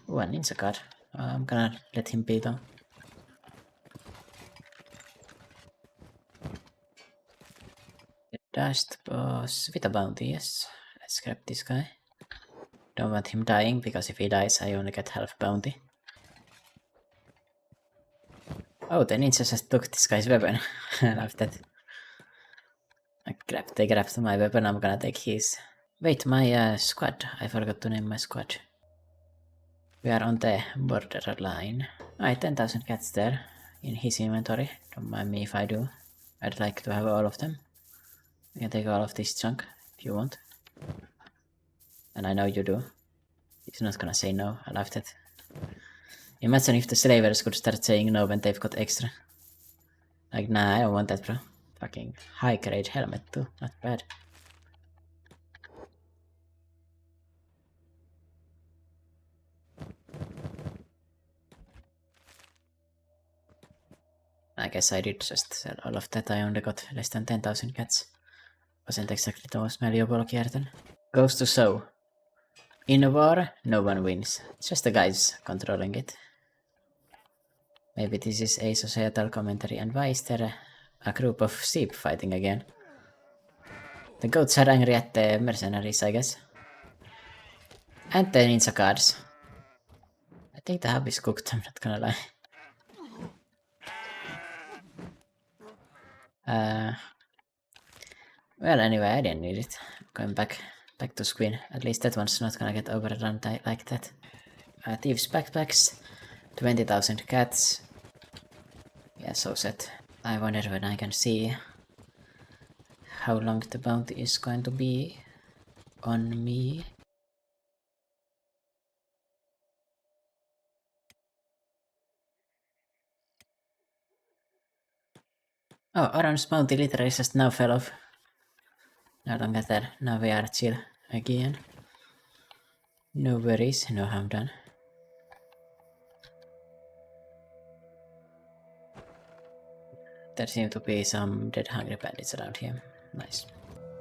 Ooh, a ninja card. I'm gonna let him be though. The dust boss with a bounty, yes. Let's grab this guy. Don't want him dying, because if he dies I only get half bounty. Oh, the ninja just took this guy's weapon. I love that. They grabbed my weapon, I'm gonna take his. Wait, my squad. I forgot to name my squad. We are on the borderline. Alright, 10,000 cats there. in his inventory. Don't mind me if I do. I'd like to have all of them. You can take all of this junk if you want. And I know you do. He's not gonna say no, I love that. Imagine if the slavers could start saying no when they've got extra. Like, nah, I don't want that, bro. Fucking high grade helmet too, not bad. I guess I did just sell all of that, I only got less than 10,000 cats. Wasn't exactly the most valuable kierten. Goes to show. In a war, no one wins. It's just the guys controlling it. Maybe this is a societal commentary, and why is there a group of sheep fighting again? The goats are angry at the mercenaries, I guess. And the ninja guards. I think the hub is cooked, I'm not gonna lie. Well, anyway, I didn't need it. Going back to Squin. At least that one's not gonna get overrun like that. Thieves' backpacks. 20,000 cats. Yeah, so set. I wonder when I can see how long the bounty is going to be on me. Oh, Orange bounty literally just now fell off. No longer there. Now we are chill again. No worries, no harm done. There seem to be some dead hungry bandits around here. Nice.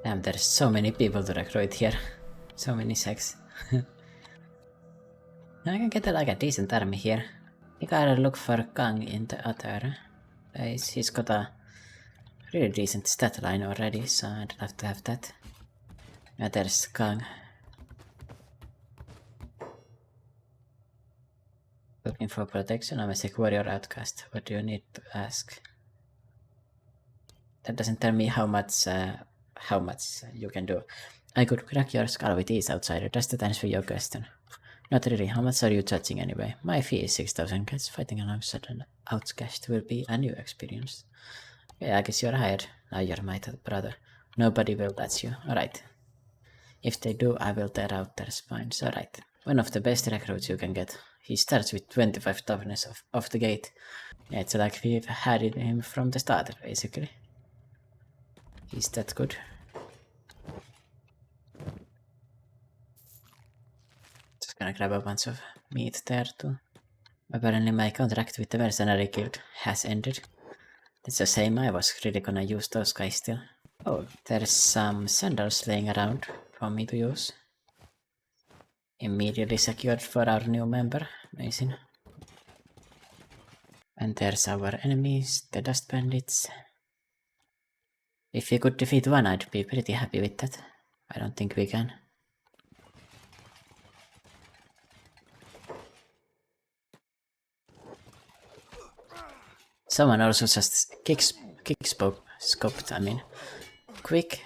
Damn, there's so many people to recruit here. So many sex. I can get like a decent army here. You gotta look for Kang in the other. He's got a really decent stat line already, so I'd love to have that. Yeah, there's Kang. Looking for protection. I'm a sick warrior outcast. What do you need to ask? That doesn't tell me how much you can do. I could crack your skull with ease, outsider. Does that answer your question? Not really. How much are you judging anyway? My fee is 6,000 cats. Fighting alongside an outcast will be a new experience. Yeah, I guess you're hired. Now you're my brother. Nobody will touch you. Alright. If they do, I will tear out their spines. Alright. One of the best recruits you can get. He starts with 25 toughness off the gate. Yeah, it's like we've had him from the start, basically. He's that good. Just gonna grab a bunch of meat there too. Apparently my contract with the mercenary guild has ended. That's a shame, I was really gonna use those guys still. Oh, there's some sandals laying around for me to use. Immediately secured for our new member. Amazing. And there's our enemies, the dust bandits. If we could defeat one, I'd be pretty happy with that. I don't think we can. Someone also just quick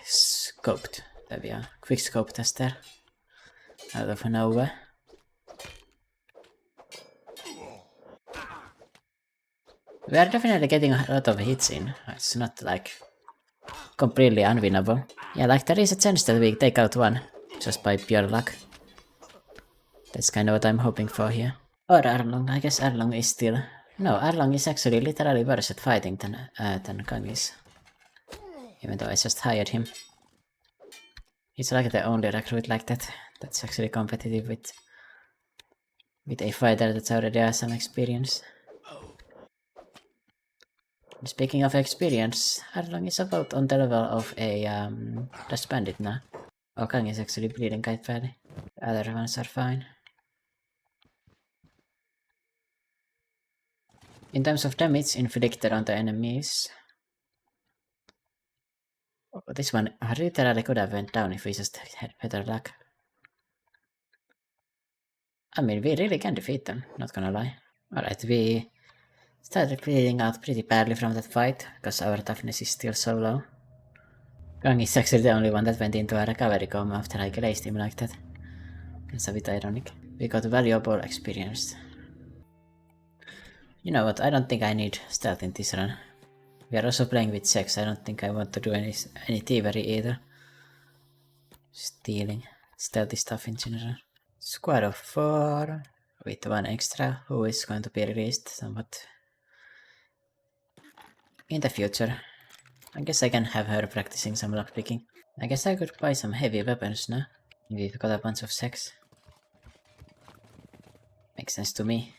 scoped, there we are, quick scoped us there, out of nowhere. We are definitely getting a lot of hits in, it's not like completely unwinnable. Yeah, like there is a chance that we take out one, just by pure luck. That's kind of what I'm hoping for here. Or Arlong, I guess Arlong is still... No, Arlong is actually literally worse at fighting than Kang is. Even though I just hired him. He's like the only recruit like that that's actually competitive with a fighter that already has some experience. Speaking of experience, Arlong is about on the level of a dust bandit now. Oh, Kang is actually bleeding quite badly. The other ones are fine. In terms of damage inflicted on the enemies... Oh, this one literally could have went down if we just had better luck. I mean, we really can defeat them, not gonna lie. Alright, we started bleeding out pretty badly from that fight, because our toughness is still so low. Kang is actually the only one that went into a recovery coma after I glazed him like that. It's a bit ironic. We got valuable experience. You know what, I don't think I need stealth in this run. We are also playing with sex, I don't think I want to do any thievery either. Stealing stealthy stuff in general. Squad of 4 with 1 extra who is going to be released somewhat in the future. I guess I can have her practicing some lockpicking. I guess I could buy some heavy weapons now. We've got a bunch of sex. Makes sense to me.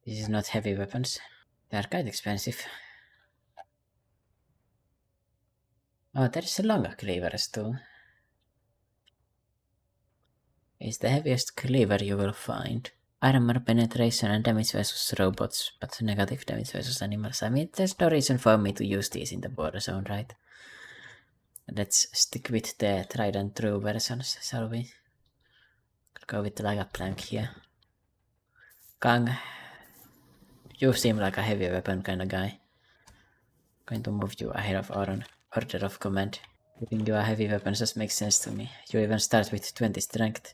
This is not heavy weapons. They are quite expensive. Oh, there is a longer cleaver too. It's the heaviest cleaver you will find. Armor penetration and damage versus robots, but negative damage versus animals. I mean, there's no reason for me to use these in the border zone, right? Let's stick with the tried and true versions, shall we? Go with like a plank here. Kang, you seem like a heavy weapon kind of guy. Going to move you ahead of Aaron. Order of command. Giving you a heavy weapon just makes sense to me. You even start with 20 strength.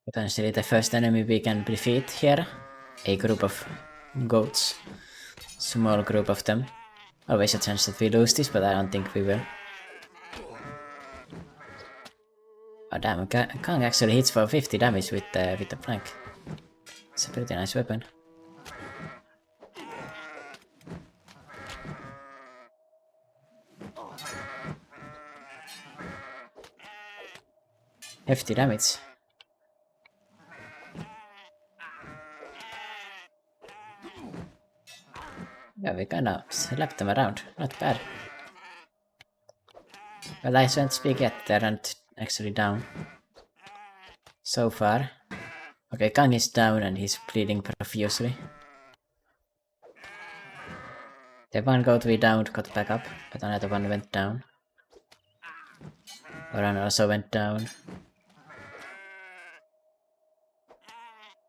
Potentially the first enemy we can defeat here. A group of goats. Small group of them. Always a chance that we lose this, but I don't think we will. Oh damn, Kang actually hits for 50 damage with the plank. It's a pretty nice weapon. Hefty damage. Yeah, we kinda slapped them around. Not bad. Well, I shouldn't speak yet. They aren't actually down. So far. Okay, Kang is down and he's bleeding profusely. The one goat we downed got back up, but another one went down. Oran also went down.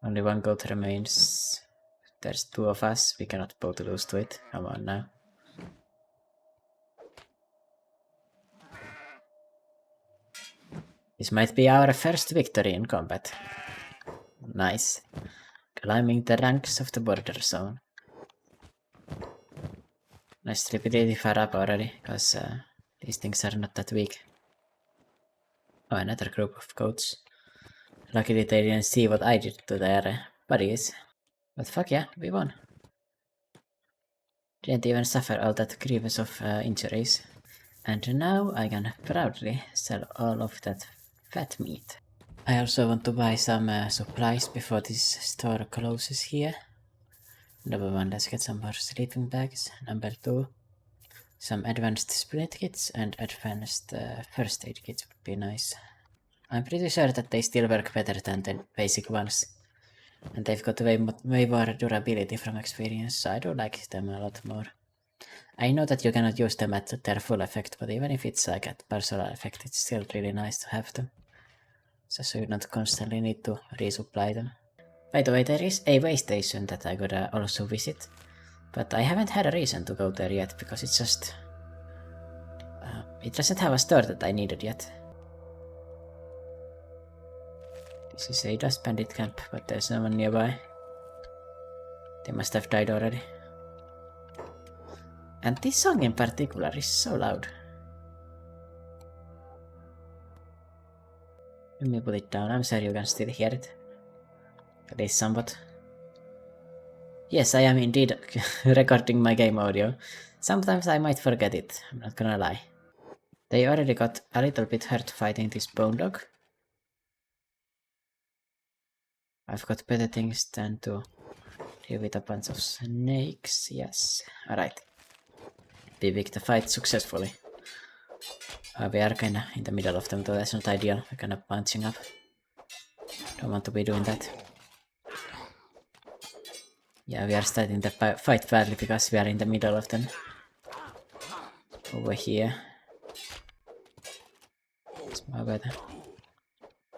Only one goat remains. There's 2 of us, we cannot both lose to it. Come on now. This might be our first victory in combat. Nice. Climbing the ranks of the border zone. Nice, pretty far up already, because these things are not that weak. Oh, another group of goats. Luckily they didn't see what I did to their buddies. But fuck yeah, we won. Didn't even suffer all that grievous of injuries. And now I can proudly sell all of that fat meat. I also want to buy some supplies before this store closes here. Number 1, let's get some more sleeping bags. Number 2, some advanced sprint kits and advanced first aid kits would be nice. I'm pretty sure that they still work better than the basic ones. And they've got way more durability from experience, so I do like them a lot more. I know that you cannot use them at their full effect, but even if it's like at partial effect, it's still really nice to have them. So you don't constantly need to resupply them. By the way, there is a way station that I could also visit, but I haven't had a reason to go there yet, because it's just... it doesn't have a store that I needed yet. This is a dust bandit camp, but there's no one nearby. They must have died already. And this song in particular is so loud. Let me put it down, I'm sure you can still hear it. At least somewhat. Yes, I am indeed recording my game audio. Sometimes I might forget it, I'm not gonna lie. They already got a little bit hurt fighting this bone dog. I've got better things than to deal with a bunch of snakes, yes. Alright. We picked the fight successfully. We are kinda in the middle of them, though that's not ideal. We're kinda punching up. Don't want to be doing that. Yeah, we are starting the fight badly because we are in the middle of them. Over here. It's more better.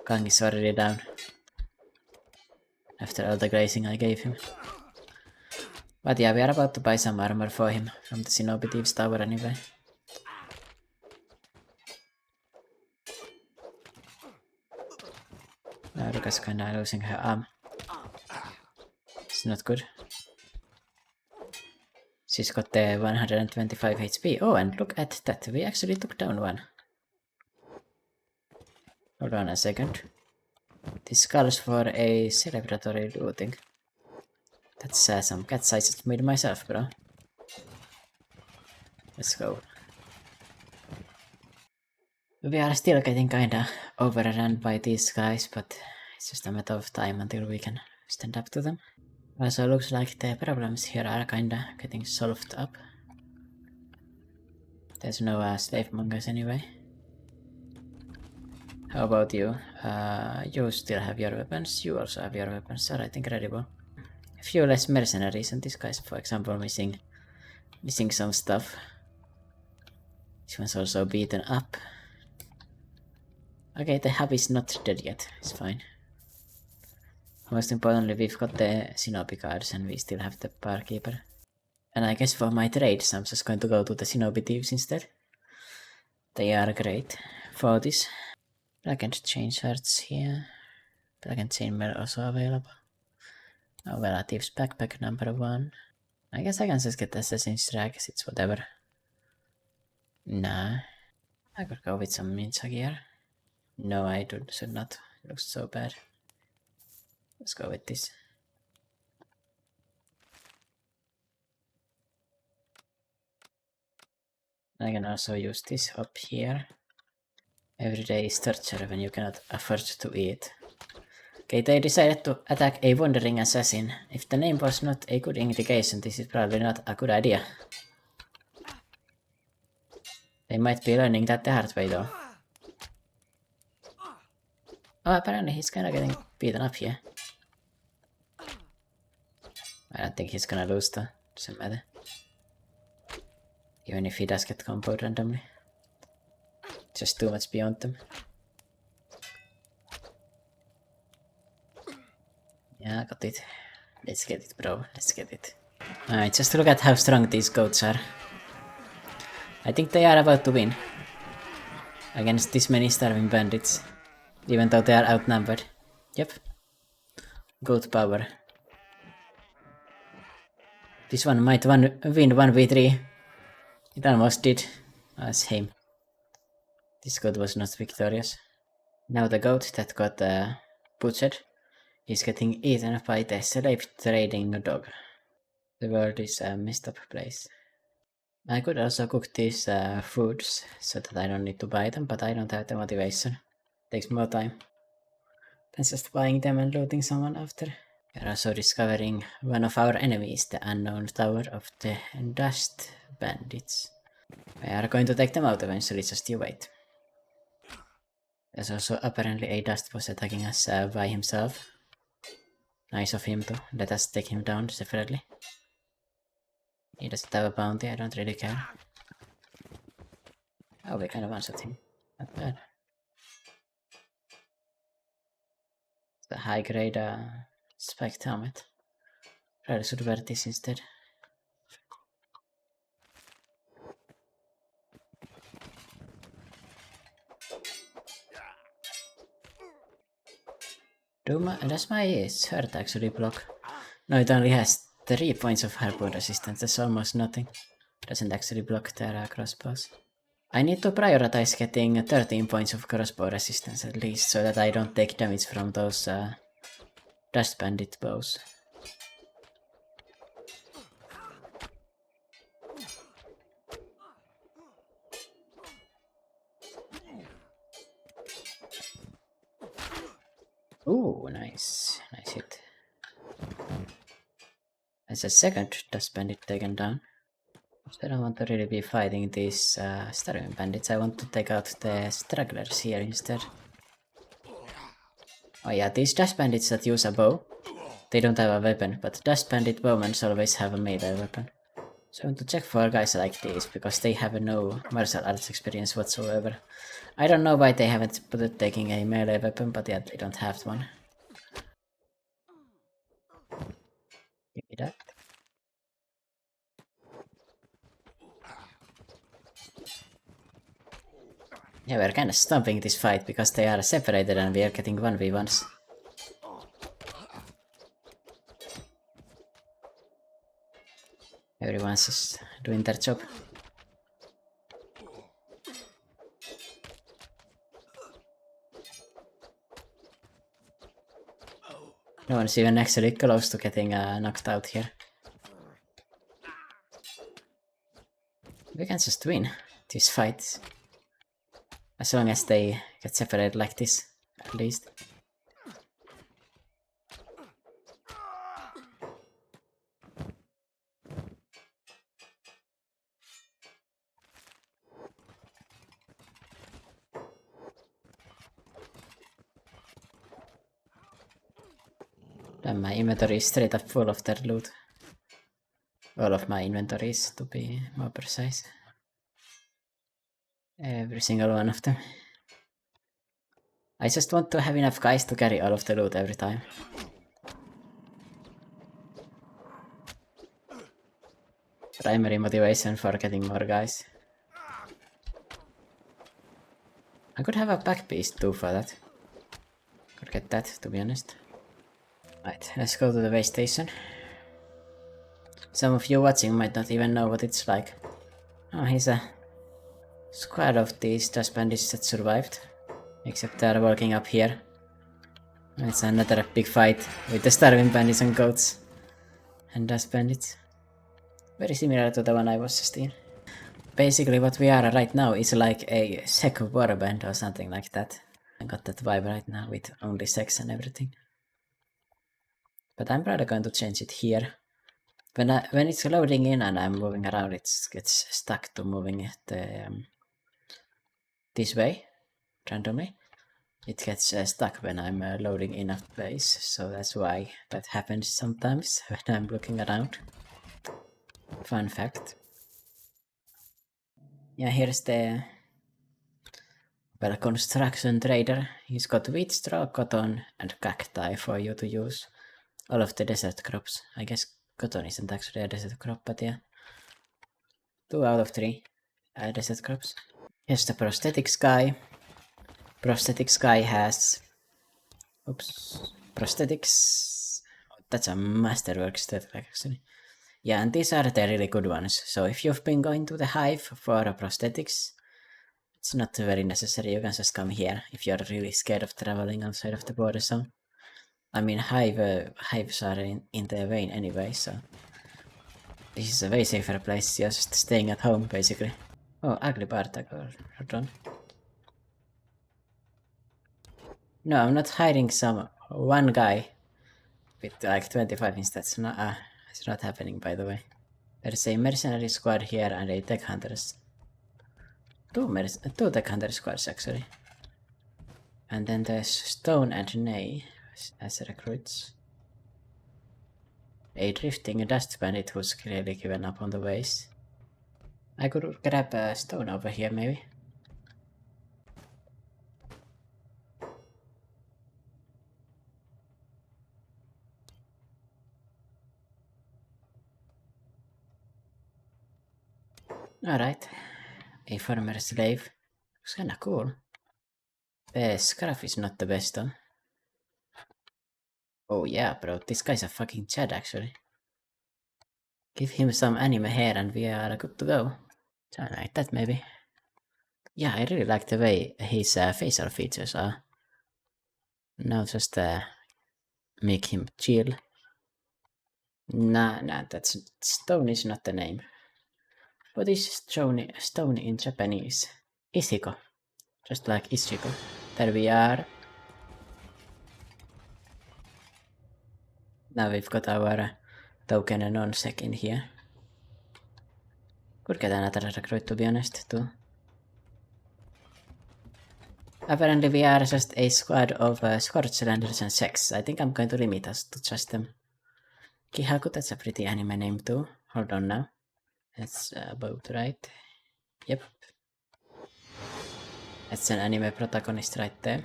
Kang is already down. After all the grazing I gave him. But yeah, we are about to buy some armor for him from the Shinobi Thieves Tower anyway. Luca's kinda losing her arm. It's not good. She's got the 125 HP. Oh, and look at that. We actually took down one. Hold on a second. This calls for a celebratory looting. That's some cat sizes made myself, bro. Let's go. We are still getting kinda overrun by these guys, but it's just a matter of time until we can stand up to them. Also looks like the problems here are kinda getting solved up. There's no slave mongers anyway. How about you? You still have your weapons, you also have your weapons, alright, incredible. A few less mercenaries, and this guy's, for example, missing some stuff. This one's also beaten up. Okay, the hub is not dead yet, it's fine. Most importantly, we've got the Shinobi cards and we still have the barkeeper. And I guess for my trades, I'm just going to go to the Shinobi thieves instead. They are great for this. Black and chain shards here. Black and chainmail also available. Oh well, a thief's backpack number 1. I guess I can just get assassin's drag, it's whatever. Nah. I could go with some ninja gear. No, I should not. It looks so bad. Let's go with this. I can also use this up here. Every day is torture when you cannot afford to eat. Okay, they decided to attack a wandering assassin. If the name was not a good indication, this is probably not a good idea. They might be learning that the hard way though. Oh, apparently he's kinda getting beaten up here. I don't think he's gonna lose though, doesn't matter. Even if he does get comboed randomly. Just too much beyond them. Yeah, got it. Let's get it, bro. Let's get it. Alright, just look at how strong these goats are. I think they are about to win. Against this many starving bandits. Even though they are outnumbered. Yep. Goat power. This one might win 1v3. It almost did. Shame. This goat was not victorious. Now the goat that got butchered is getting eaten by the slave trading dog. The world is a messed up place. I could also cook these foods so that I don't need to buy them, but I don't have the motivation. Takes more time than just buying them and looting someone after. We are also discovering one of our enemies, the unknown tower of the dust bandits. We are going to take them out eventually, just you wait. There's also apparently a dust boss attacking us by himself. Nice of him to let us take him down separately. He doesn't have a bounty, I don't really care. Oh, we kind of one-shot him. Not bad. The high-grade spiked helmet. Probably should wear this instead. Does my sword actually block? No, it only has 3 points of harpoon resistance, that's almost nothing. Doesn't actually block their crossbows. I need to prioritize getting 13 points of crossbow resistance at least, so that I don't take damage from those dust bandit bows. Ooh, nice. Nice hit. As a second dust bandit taken down. I don't want to really be fighting these starving bandits, I want to take out the stragglers here instead. Oh yeah, these dust bandits that use a bow, they don't have a weapon, but dust bandit bowmen always have a melee weapon. So I want to check for guys like these, because they have no martial arts experience whatsoever. I don't know why they haven't bothered taking a melee weapon, but yeah, they don't have one. Give me that. Yeah, we're kinda stomping this fight because they are separated and we are getting 1v1s. Everyone's just doing their job. No one's even actually close to getting knocked out here. We can just win these fights. As long as they get separated like this, at least. Damn, my inventory is straight up full of their loot. All of my inventories, to be more precise. Every single one of them. I just want to have enough guys to carry all of the loot every time. Primary motivation for getting more guys. I could have a back piece too for that. Could get that, to be honest. Right, let's go to the way station. Some of you watching might not even know what it's like. Oh, he's a squad of these dust bandits that survived. Except they're walking up here. It's another big fight with the starving bandits and goats. And dust bandits. Very similar to the one I was just in. Basically what we are right now is like a sec warband or something like that. I got that vibe right now with only sex and everything. But I'm probably going to change it here. When it's loading in and I'm moving around, it gets stuck to moving it this way, randomly. It gets stuck when I'm loading in a place, so that's why that happens sometimes when I'm looking around. Fun fact. Yeah, here's the construction trader. He's got wheat, straw, cotton, and cacti for you to use. All of the desert crops. I guess cotton isn't actually a desert crop, but yeah. 2 out of 3 desert crops. Here's the prosthetics guy. Prosthetics guy has... Oops. Prosthetics... That's a masterwork stat, actually. Yeah, and these are the really good ones. So if you've been going to the hive for prosthetics, it's not very necessary. You can just come here if you're really scared of traveling outside of the border zone. I mean, hives are in the vein anyway, so this is a way safer place. You're just staying at home, basically. Oh, ugly Bartak, hold on. No, I'm not hiding one guy with like 25 instats. No, it's not happening, by the way. There's a mercenary squad here and a tech hunters. Two tech hunter squads, actually. And then there's Stone and Ney as recruits. A drifting dust bandit who's clearly given up on the ways. I could grab a stone over here, maybe. Alright. A former slave. Looks kinda cool. The scarf is not the best though. Oh yeah, bro, this guy's a fucking Chad actually. Give him some anime hair and we are good to go. Something like that maybe. Yeah, I really like the way his facial features are. Now just make him chill. Nah, that's Stone is not the name. What is stone in Japanese? Ishiko. Just like Ishiko. There we are. Now we've got our token and non-sec in here. Could get another recruit, to be honest, too. Apparently we are just a squad of Scorchlanders and Sex. I think I'm going to limit us to just them. Kihaku, that's a pretty anime name too. Hold on now. That's about right. Yep. That's an anime protagonist right there.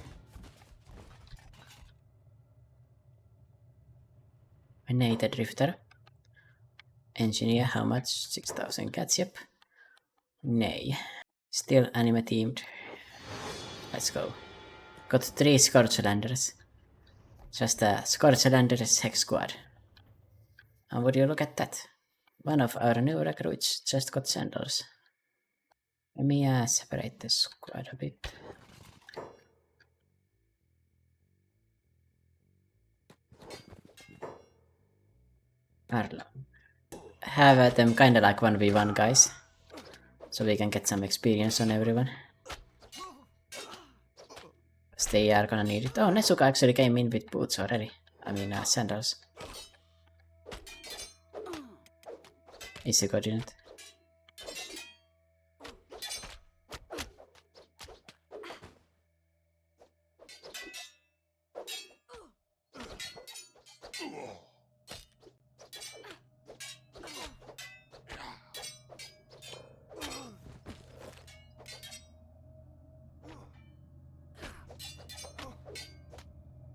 Ney the Drifter. Engineer, how much? 6,000 cats, yep. Ney. Still anime themed. Let's go. Got 3 Scorchlanders. Just a Scorchlanders Hex Squad. And would you look at that? One of our new recruits just got sandals. Let me separate the squad a bit. Arlo. Have them kinda like 1v1 guys. So we can get some experience on everyone. Because they are gonna need it. Oh, Nezuka actually came in with boots already. I mean sandals. Ichigo didn't.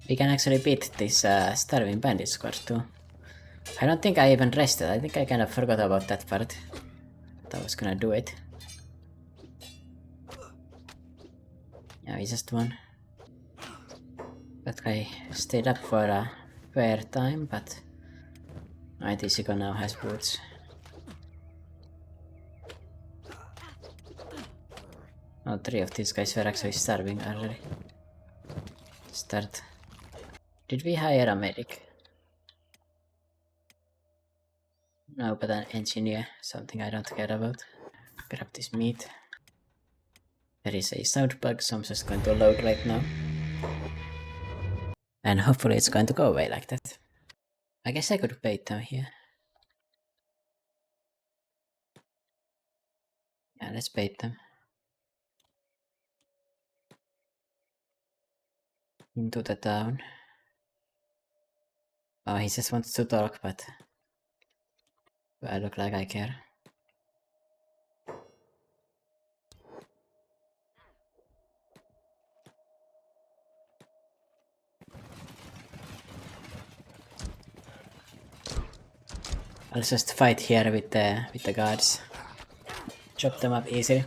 We can actually beat this starving bandit squad too. I don't think I even rested. I think I kind of forgot about that part. I was gonna do it. Yeah, we just won. That guy stayed up for a fair time, but Ichigo now has boots. Oh, 3 of these guys were actually starving already. Start. Did we hire a medic? No, but an engineer. Something I don't care about. Grab this meat. There is a sound bug, so I'm just going to load right now. And hopefully it's going to go away like that. I guess I could bait them here. Yeah, let's bait them. Into the town. Oh, he just wants to talk, but do I look like I care? I'll just fight here with the guards. Chop them up easily.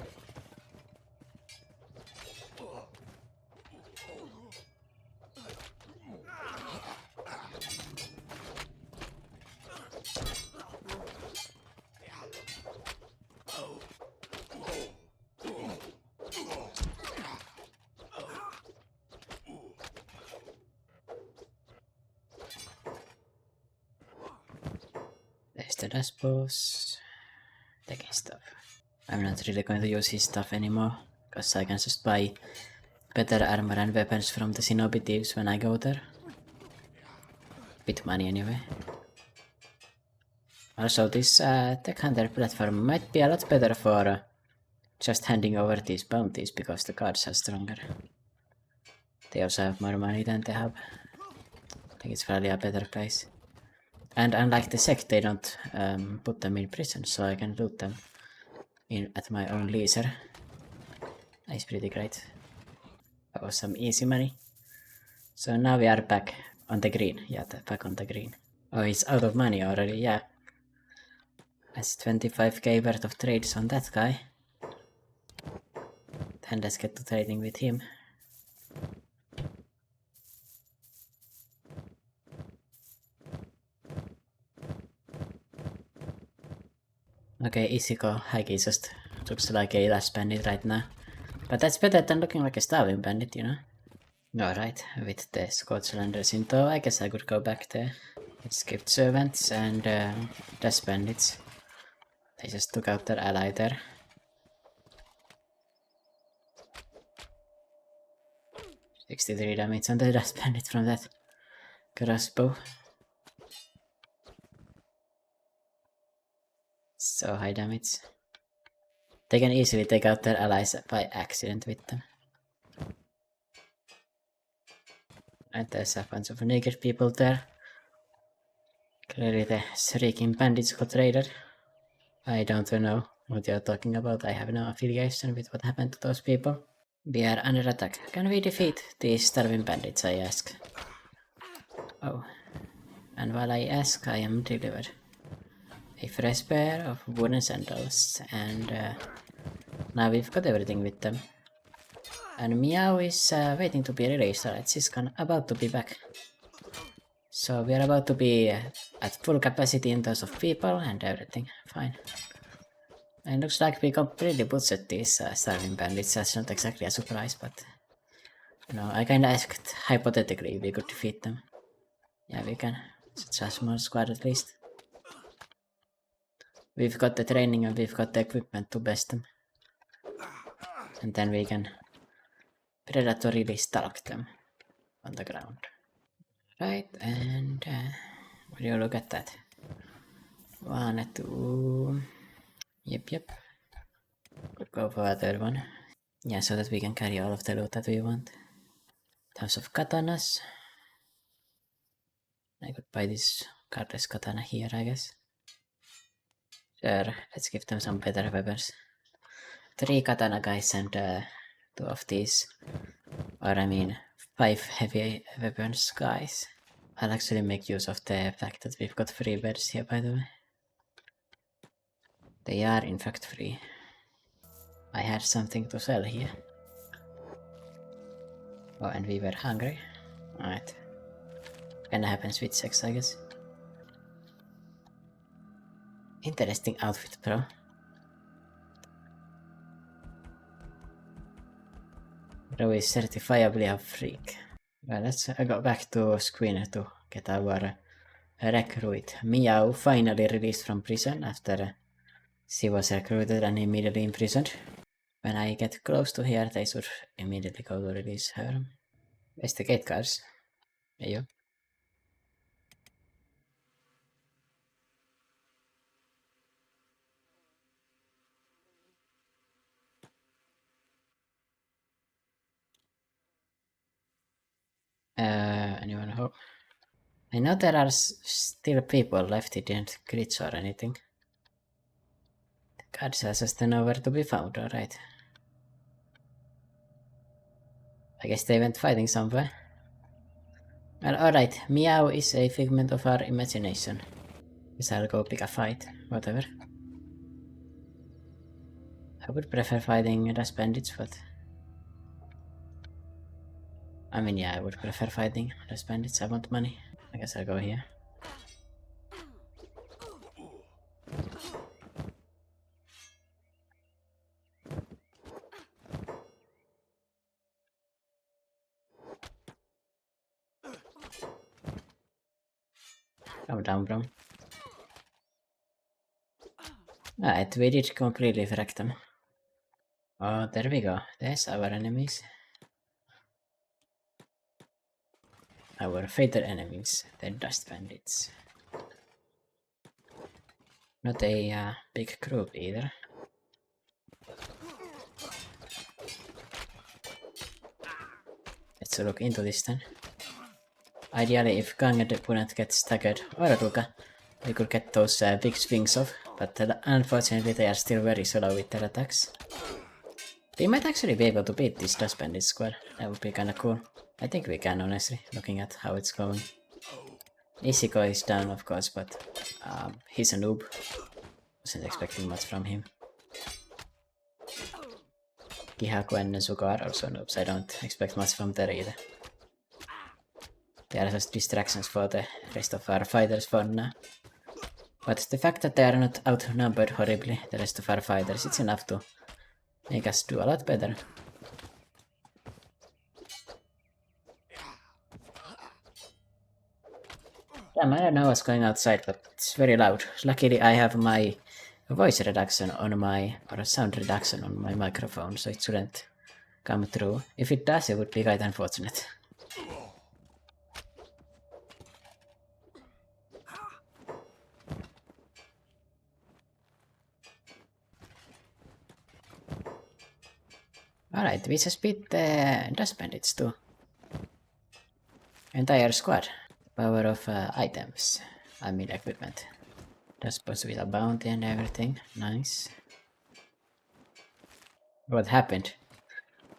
There's the dust boss. Taking stuff. I'm not really going to use his stuff anymore, because I can just buy better armor and weapons from the shinobi thieves when I go there. With money anyway. Also, this tech hunter platform might be a lot better for just handing over these bounties, because the guards are stronger. They also have more money than the hub. I think it's probably a better place. And unlike the sect, they don't put them in prison, so I can loot them at my own leisure. That's pretty great. That was some easy money. So now we are back on the green. Yeah, back on the green. Oh, he's out of money already, yeah. That's 25k worth of trades on that guy. Then let's get to trading with him. Okay, Ichigo Hagi just looks like a last bandit right now. But that's better than looking like a starving bandit, you know? Alright, with the Scotslanders in tow, I guess I could go back there. It's gift servants and dust bandits. They just took out their ally there. $63 damage on the dust bandit from that crossbow. So high damage. They can easily take out their allies by accident with them. And there's a bunch of naked people there. Clearly the shrieking bandits got raided. I don't know what you're talking about. I have no affiliation with what happened to those people. We are under attack. Can we defeat these starving bandits, I ask? Oh. And while I ask, I am delivered. A fresh pair of wooden sandals, and now we've got everything with them. And Meow is waiting to be released. Alright, she's about to be back. So we are about to be at full capacity in terms of people and everything. Fine. And looks like we completely butchered these starving bandits. That's not exactly a surprise, but you know, I kinda asked hypothetically if we could defeat them. Yeah, we can. It's a small squad at least. We've got the training and we've got the equipment to best them. And then we can predatorily stalk them on the ground. Right, and would you look at that? 1, 2. Yep. Could go for a third one. Yeah, so that we can carry all of the loot that we want. In terms of katanas, I could buy this cardless katana here, I guess. Sure, let's give them some better weapons. 3 katana guys and 2 of these. Or I mean, 5 heavy weapons guys. I'll actually make use of the fact that we've got free beds here, by the way. They are in fact free. I had something to sell here. Oh, and we were hungry. Alright. Kinda happens with sex, I guess. Interesting outfit, bro. Bro is certifiably a freak. Well, let's go back to screen to get our recruit. Meow finally released from prison after she was recruited and immediately imprisoned. When I get close to here, they should immediately go to release her. Where's the gate guards? There you. Anyone home? I know there are still people left who didn't glitch or anything. The guard says us to know where to be found, alright. I guess they went fighting somewhere. Well, alright, Meow is a figment of our imagination. Guess I'll go pick a fight, whatever. I would prefer fighting Rust Bandits, but... I mean, yeah, I would prefer fighting Rust Bandits, I want money. I guess I'll go here. Calm down, bro. Alright, we did completely wreck them. Oh, there we go. There's our enemies. Our fatal enemies, the Dust Bandits. Not a big group either. Let's look into this then. Ideally, if Ganged wouldn't get staggered or Ruka, we could get those big swings off, but unfortunately they are still very slow with their attacks. We might actually be able to beat this Dust Bandit squad, that would be kinda cool. I think we can, honestly, looking at how it's going. Ishiko is down, of course, but he's a noob. Wasn't expecting much from him. Kihaku and Nezuko are also noobs, I don't expect much from there either. They are just distractions for the rest of our fighters for now. But the fact that they are not outnumbered horribly, the rest of our fighters, it's enough to make us do a lot better. Damn, I don't know what's going outside, but it's very loud. Luckily I have my voice reduction on my, or sound reduction on my microphone, so it shouldn't come through. If it does, it would be quite unfortunate. Alright, we just beat the Dust Bandits too. Entire squad. Power of items. I mean equipment. That's supposed to be a bounty and everything. Nice. What happened?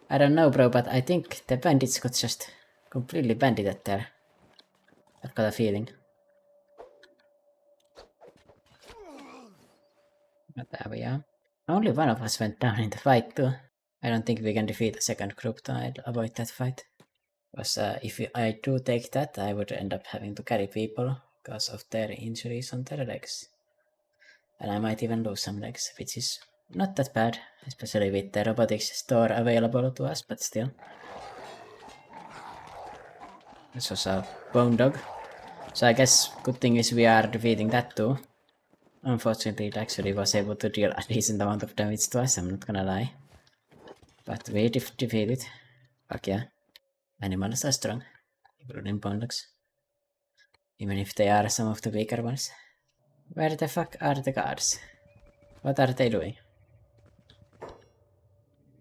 I don't know, bro, but I think the bandits got just completely bandited there. I've got a feeling. But there we are. Only one of us went down in the fight too. I don't think we can defeat the second group though, I'll avoid that fight. Because if I do take that, I would end up having to carry people because of their injuries on their legs. And I might even lose some legs, which is not that bad, especially with the robotics store available to us, but still. This was a bone dog. So I guess good thing is we are defeating that too. Unfortunately, it actually was able to deal a decent amount of damage to us, I'm not gonna lie. But we defeated. Fuck yeah. Animals are strong, including bone dogs. Even if they are some of the weaker ones. Where the fuck are the guards? What are they doing?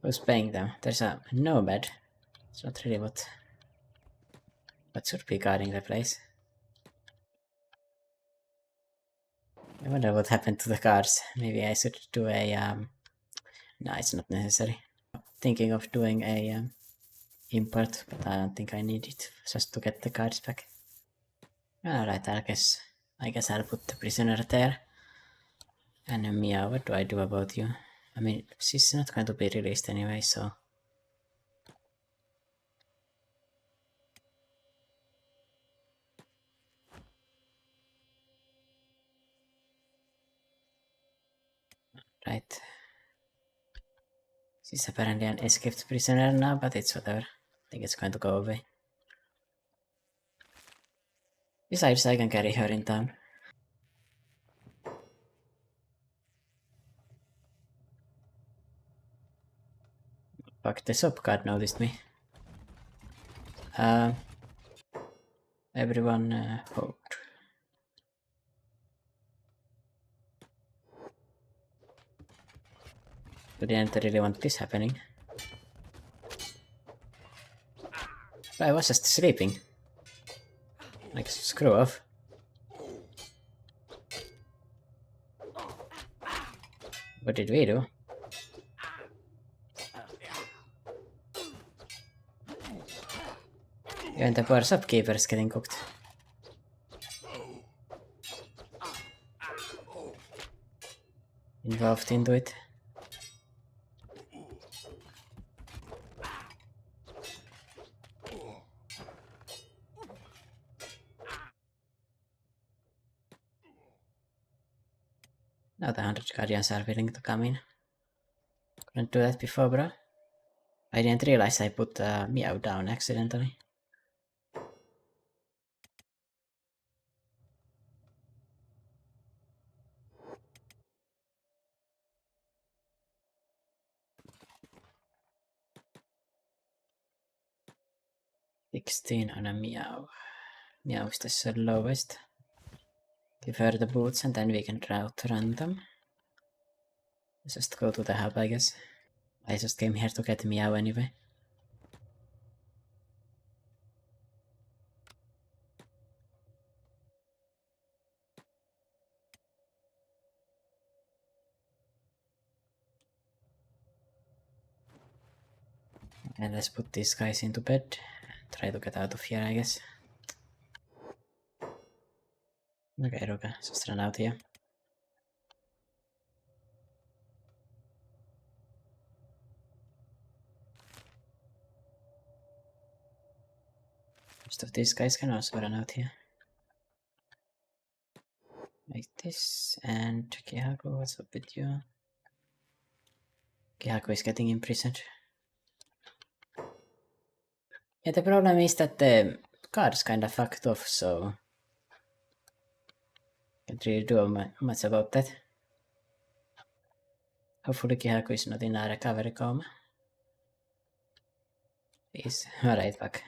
Who's paying them? There's a nomad. It's not really what should be guarding the place. I wonder what happened to the guards. Maybe I should do a no, it's not necessary. Thinking of doing a import, but I don't think I need it just to get the cards back. Alright, I guess I'll put the prisoner there. And Mia, what do I do about you? I mean, she's not going to be released anyway, so... Right. She's apparently an escaped prisoner now, but it's whatever. I think it's going to go away. Besides, I can carry her in town. Fuck, the shop guard noticed me. Everyone hold. I didn't really want this happening. I was just sleeping. Like, screw off. What did we do? Even the poor shopkeeper's getting cooked. Involved into it. Now the 100 guardians are willing to come in. Couldn't do that before, bro. I didn't realize I put Meow down accidentally. $16 on a Meow. Meow is the lowest. Give her the boots and then we can route random. Let's just go to the hub, I guess. I just came here to get Meow anyway. And let's put these guys into bed. Try to get out of here, I guess. Okay, Ruka, just run out here. Most of these guys can also run out here. Like this, and Kihaku, what's up with you? Kihaku is getting imprisoned. Yeah, the problem is that the card's kinda fucked off, so... Can't really do much about that. Hopefully Kihaku is not in a recovery coma. Please. Alright, fuck.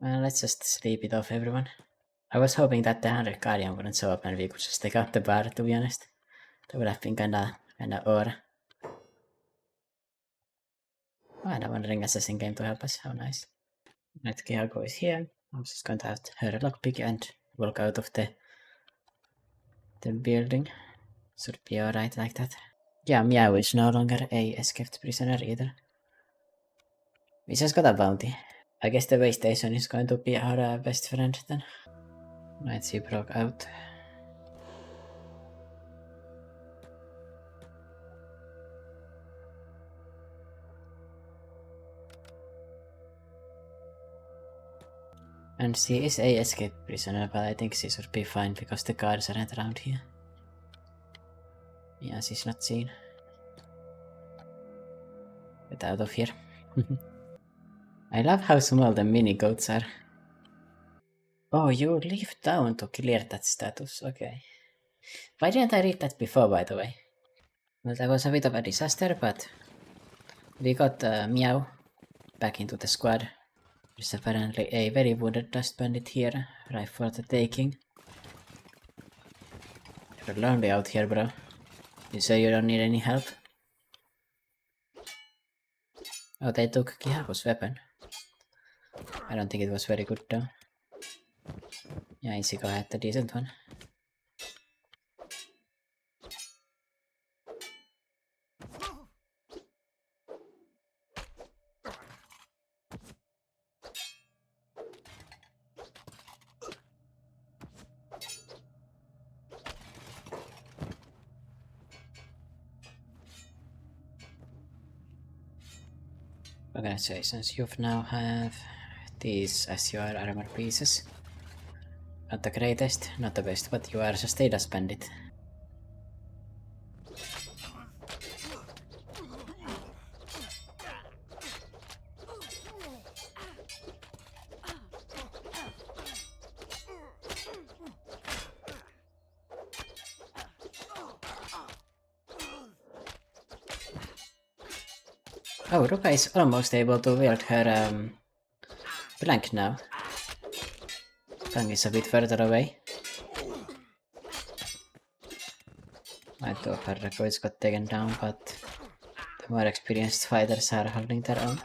Well, let's just sleep it off, everyone. I was hoping that the 100 Guardian wouldn't show up and we could just take out the bar, to be honest. That would have been kinda aura. Oh, and a wandering assassin came to help us, how nice. Right, Kihaku is here. I'm just going to have her lockpick and walk out of the building. Should be alright like that. Yeah, Meow is no longer a escaped prisoner either. We just got a bounty. I guess the way station is going to be our best friend then. Right, she broke out. And she is a escape prisoner, but I think she should be fine because the guards aren't around here. Yeah, she's not seen. Get out of here. I love how small the mini goats are. Oh, you leave town to clear that status, okay. Why didn't I read that before, by the way? Well, that was a bit of a disaster, but we got Meow back into the squad. There's apparently a very wounded dust bandit here, right for the taking. You're lonely out here, bro. You say you don't need any help? Oh, they took Kihaku's weapon. I don't think it was very good though. Yeah, Ichigo had the decent one. Organizations, you now have these as your armor pieces. Not the greatest, not the best, but you are just a dust bandit. Oh, Ruka is almost able to wield her blank now. Fang is a bit further away. My two of her recruits got taken down, but the more experienced fighters are holding their own.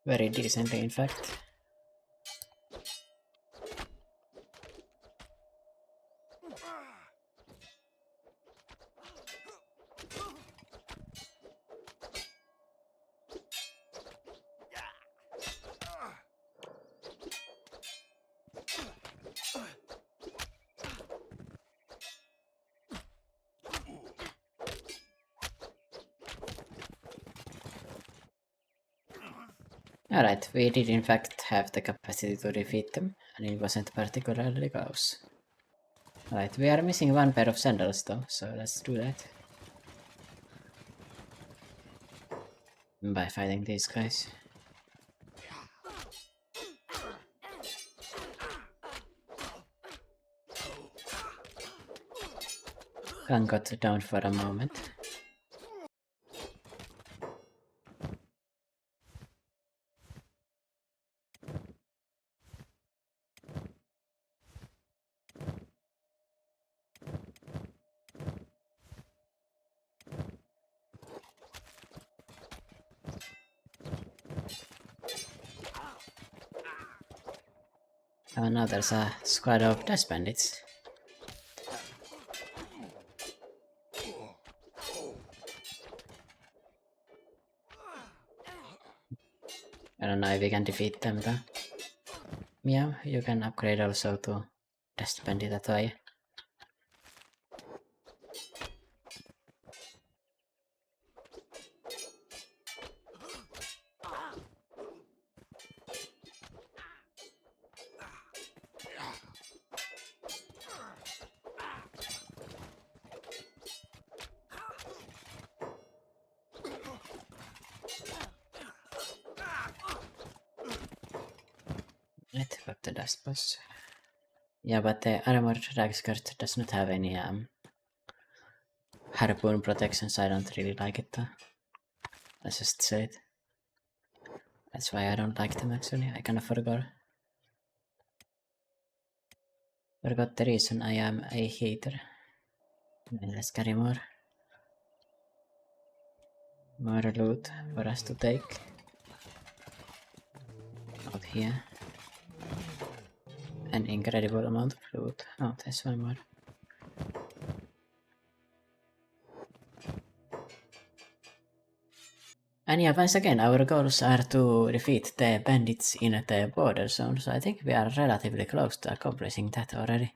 Very decently, in fact. Alright, we did in fact have the capacity to defeat them, and it wasn't particularly close. Alright, we are missing one pair of sandals though, so let's do that. By fighting these guys. Kang got down for a moment. Oh, now there's a squad of dust bandits. I don't know if we can defeat them though. Meow, you can upgrade also to dust bandit attire. Right, got the dust boss. Yeah, but the armored drag skirt does not have any harpoon protection, so I don't really like it though. Let's just say it. That's why I don't like them actually, I kinda forgot. Forgot the reason I am a hater. Let's carry more. More loot for us to take. Out here. An incredible amount of loot. Oh, there's one more. And yeah, once again, our goals are to defeat the bandits in the border zone, so I think we are relatively close to accomplishing that already.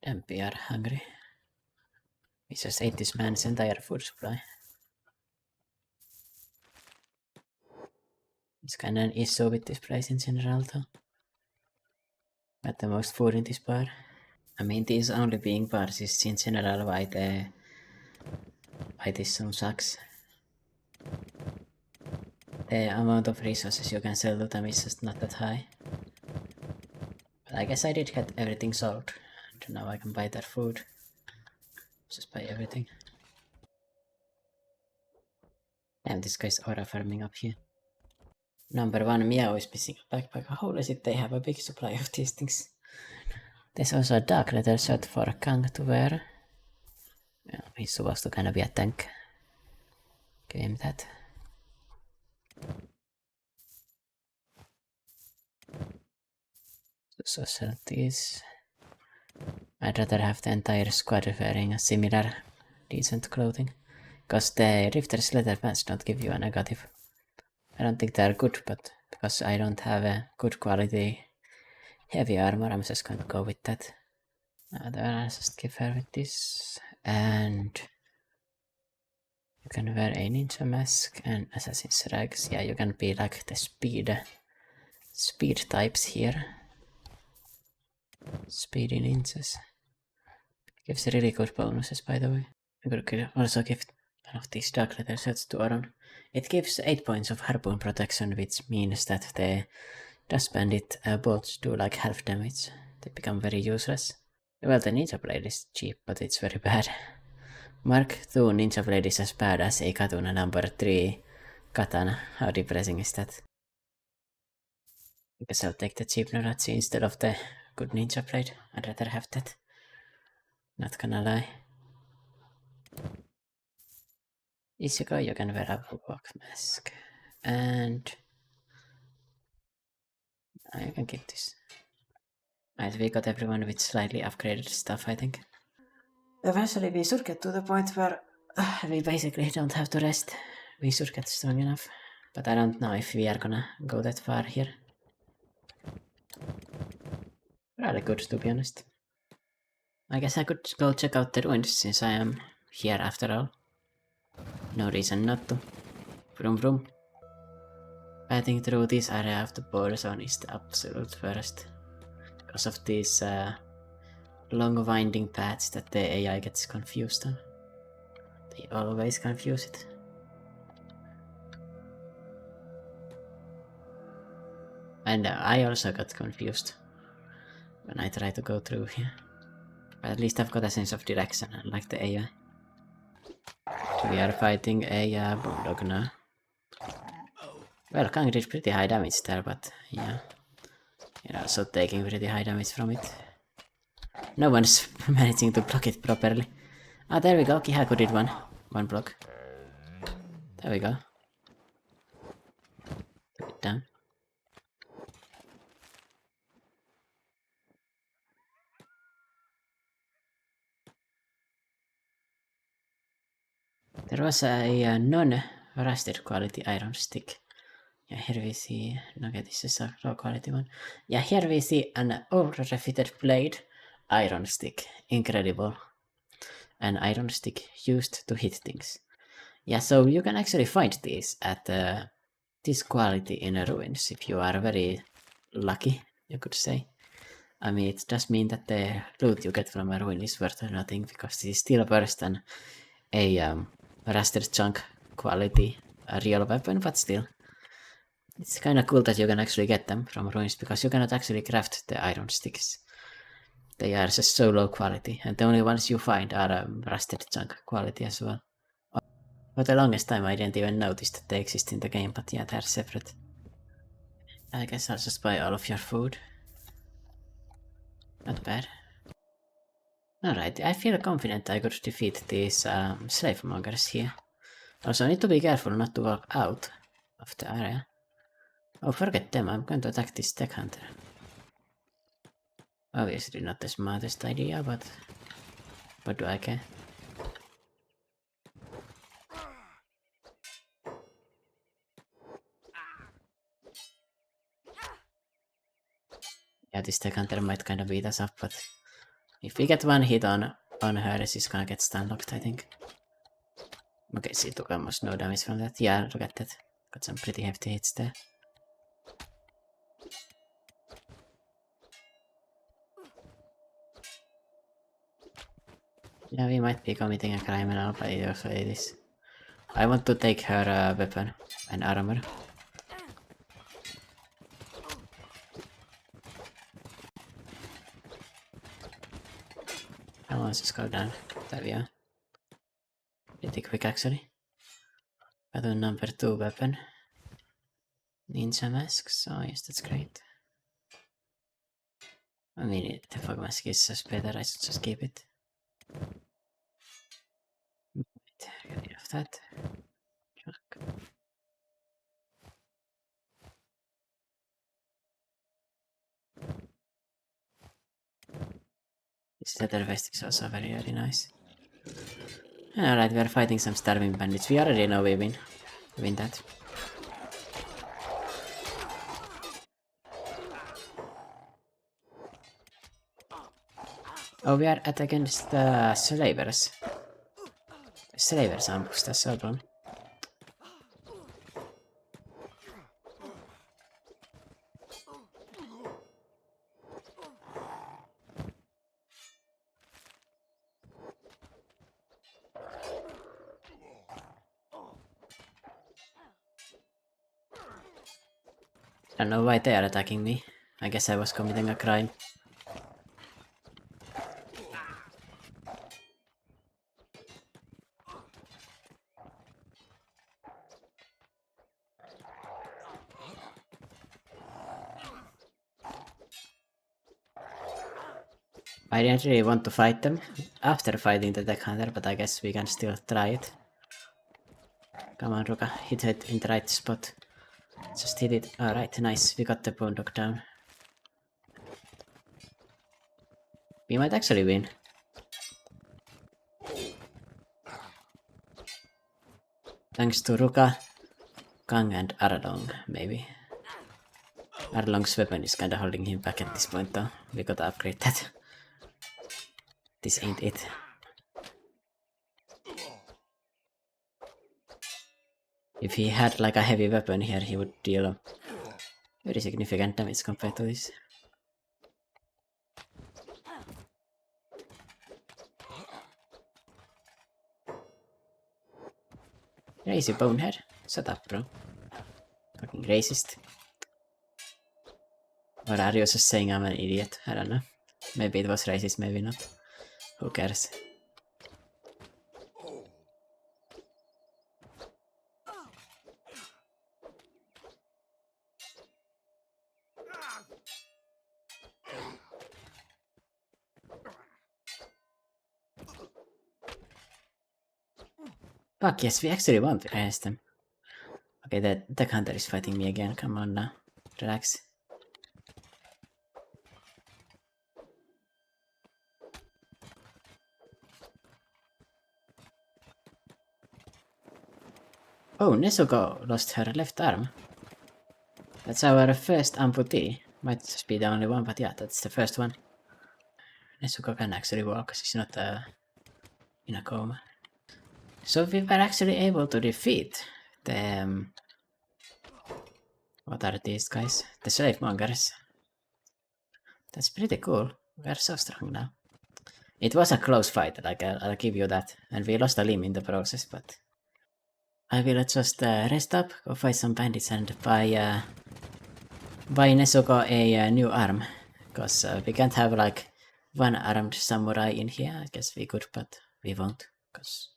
Damn, we are hungry. We just ate this man's entire food supply. It's kinda an issue with this place in general though. Got the most food in this bar. I mean, these only being bars is in general why this zone sucks. The amount of resources you can sell to them is just not that high. But I guess I did get everything sold. And now I can buy their food. Just buy everything. Damn, this guy's aura farming up here. Number 1 Meow is missing a backpack. Holy shit, they have a big supply of these things. There's also a dark leather shirt for Kang to wear. Yeah, he's supposed to kind of be a tank. Give him that. So sell these. I'd rather have the entire squad wearing a similar decent clothing. Because the Rifter's leather pants don't give you a negative. I don't think they're good, but because I don't have a good quality heavy armor, I'm just going to go with that. Then I'll just give her with this. And you can wear a ninja mask and assassin's rags. Yeah, you can be like the speed types here. Speedy ninjas. Gives really good bonuses, by the way. I could also give one of these dark leather sets to Aron. It gives 8 points of harpoon protection, which means that the Dust Bandit bolts do like half damage. They become very useless. Well, the ninja blade is cheap, but it's very bad. Mark II ninja blade is as bad as a Katuna number 3 katana. How depressing is that? I guess I'll take the cheap Norachi instead of the good ninja blade. I'd rather have that. Not gonna lie. Isekai, you can wear a walk mask. And you can keep this. Alright, we got everyone with slightly upgraded stuff, I think. Eventually we should get to the point where we basically don't have to rest. We should get strong enough. But I don't know if we are gonna go that far here. Rather good, to be honest. I guess I could go check out the ruins since I am here after all. No reason not to. Vroom vroom. Passing through this area of the border zone is the absolute worst. Because of these long winding paths that the AI gets confused on. They always confuse it. And I also got confused when I tried to go through here. But at least I've got a sense of direction, unlike the AI. We are fighting a bulldog now. Well, Kang did pretty high damage there, but yeah. You're also taking pretty high damage from it. No one's managing to block it properly. Ah, there we go, Kihaku did one block. There we go. Put it down. There was a non-rusted quality iron stick. Yeah, here we see, okay, this is a low quality one. Yeah, here we see an over-refitted blade iron stick. Incredible. An iron stick used to hit things. Yeah, so you can actually find these at this quality in ruins if you are very lucky, you could say. I mean, it does mean that the loot you get from a ruin is worth nothing because this is still worse than a rusted chunk quality real weapon, but still. It's kinda cool that you can actually get them from ruins because you cannot actually craft the iron sticks. They are just so low quality, and the only ones you find are rusted chunk quality as well. For the longest time I didn't even notice that they exist in the game, but yeah, they're separate. I guess I'll just buy all of your food. Not bad. Alright, I feel confident I could defeat these slave mongers here. Also, I need to be careful not to walk out of the area. Oh, forget them, I'm going to attack this tech hunter. Obviously not the smartest idea, but what do I care? Yeah, this tech hunter might kind of beat us up, but If we get one hit on her, she's gonna get stun locked, I think. Okay, she took almost no damage from that. Yeah, look at that. Got some pretty hefty hits there. Yeah, we might be committing a crime now, but it also it is. I want to take her weapon and armor. Come on, just go down. There we are. Pretty quick actually. Battle number 2 weapon. Ninja mask, so yes, that's great. I mean, the fog mask is just better, I should just keep it. Get rid of that. This leather vest is also very, very nice. Alright, we are fighting some starving bandits. We already know we win. Win that. Oh, we are at against the slavers. The slavers ambushed us, hold on. I don't know why they are attacking me. I guess I was committing a crime. I didn't really want to fight them after fighting the Tech Hunter, but I guess we can still try it. Come on, Ruka, hit it in the right spot. Just hit it. Alright, nice, we got the Boondock down. We might actually win. Thanks to Ruka, Kang and Arlong, maybe. Arlong's weapon is kinda holding him back at this point though. We gotta upgrade that. This ain't it. If he had like a heavy weapon here, he would deal very significant damage compared to this. Crazy bonehead. Shut up, bro. Fucking racist. Or are you just saying I'm an idiot? I don't know. Maybe it was racist, maybe not. Who cares? Fuck yes, we actually won against them. Okay, the Tech Hunter is fighting me again. Come on now. Relax. Oh, Nezuko lost her left arm. That's our first amputee. Might just be the only one, but yeah, that's the first one. Nezuko can actually walk, she's not in a coma. So we were actually able to defeat the... what are these guys? The slave mongers. That's pretty cool. We are so strong now. It was a close fight, like I'll give you that. And we lost a limb in the process, but... I will just rest up, go fight some bandits and buy Nezuko a new arm. Because we can't have like one armed samurai in here. I guess we could, but we won't. Because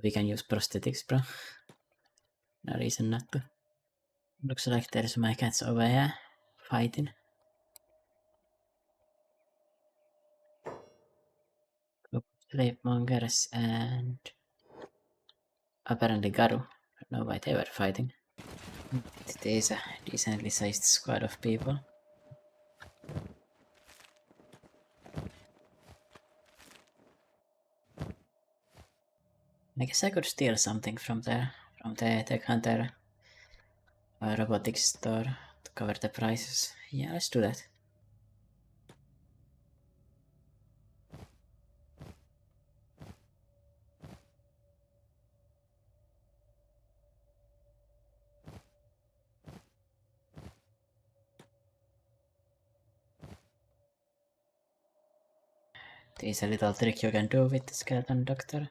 we can use prosthetics, bro. No reason not to. Looks like there's my cats over here fighting. Slave mongers and apparently Garu. I don't know why they were fighting. It is a decently sized squad of people. I guess I could steal something from there, from the Tech Hunter robotics store to cover the prices. Yeah, let's do that. There's a little trick you can do with the skeleton doctor.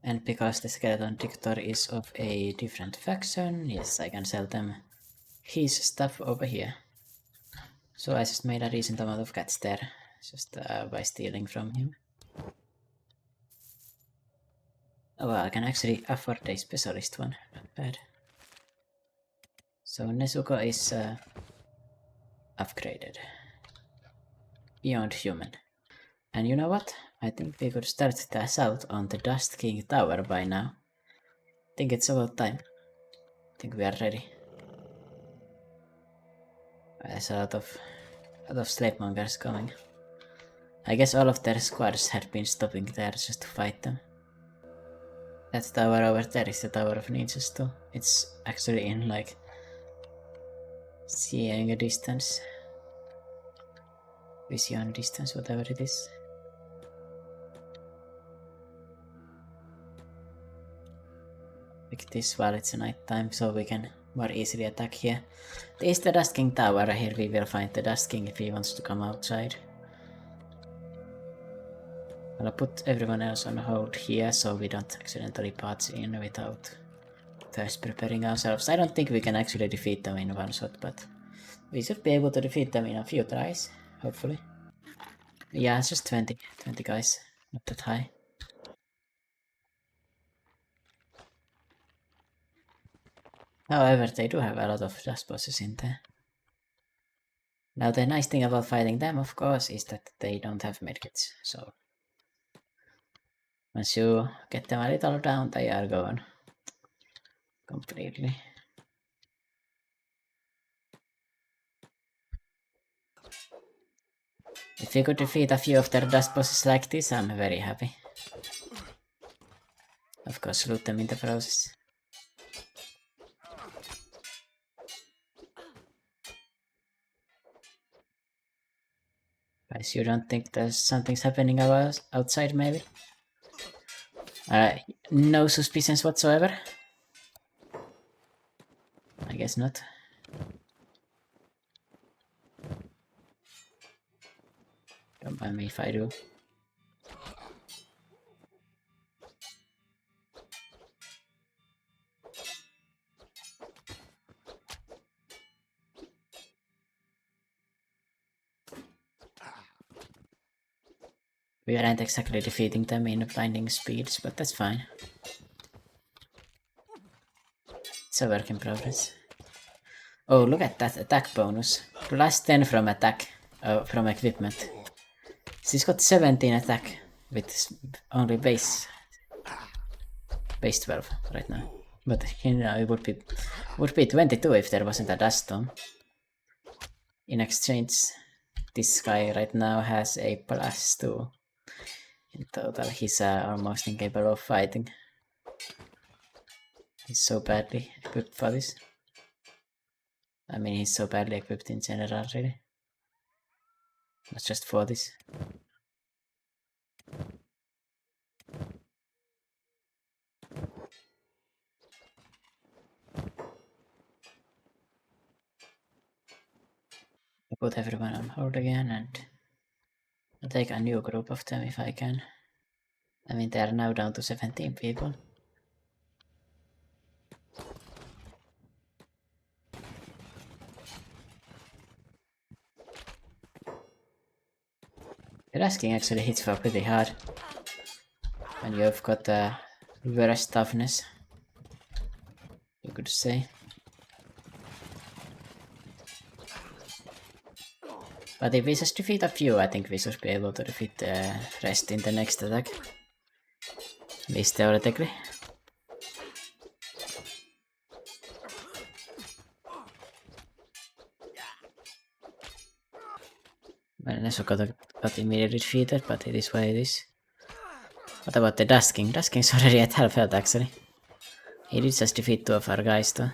And because the skeleton doctor is of a different faction, yes, I can sell them his stuff over here. So I just made a decent amount of cats there, just by stealing from him. Oh well, I can actually afford a specialist one, not bad. So Nezuko is upgraded. Beyond human. And you know what? I think we could start the assault on the Dust King Tower by now. I think it's about time. I think we are ready. There's a lot of slave mongers coming. I guess all of their squads had been stopping there just to fight them. That tower over there is the Tower of Ninjas too. It's actually in like seeing a distance. Vision distance, whatever it is. Like this while it's night time, so we can more easily attack here. There is the Dust King Tower. Here we will find the Dust King if he wants to come outside. I'll put everyone else on hold here so we don't accidentally patch in without first preparing ourselves. I don't think we can actually defeat them in one shot, but we should be able to defeat them in a few tries, hopefully. Yeah, it's just 20 guys, not that high. However, they do have a lot of dust bosses in there. Now the nice thing about fighting them, of course, is that they don't have medkits, so once you get them a little down, they are gone. Completely. If we could defeat a few of their dust bosses like this, I'm very happy. Of course, loot them in the process. Guys, you don't think there's something's happening outside, maybe? No suspicions whatsoever? I guess not. Don't mind me if I do. We aren't exactly defeating them in blinding speeds, but that's fine. It's a work in progress. Oh, look at that attack bonus. Plus 10 from attack, from equipment. She's got 17 attack with only base 12 right now. But you know, it would be 22 if there wasn't a dust storm. In exchange, this guy right now has a plus 2. In total, he's almost incapable of fighting. He's so badly equipped for this. I mean, he's so badly equipped in general, really. Not just for this. I put everyone on hold again and I'll take a new group of them if I can. I mean, they are now down to 17 people. Your asking actually hits for pretty hard. And you've got worse toughness, you could say. But if we just defeat a few, I think we should be able to defeat the rest in the next attack. At least theoretically. Well, Nezuko got immediately defeated, but it is what it is. What about the Dust King? Dust King's already at half health actually. He did just defeat 2 of our guys though.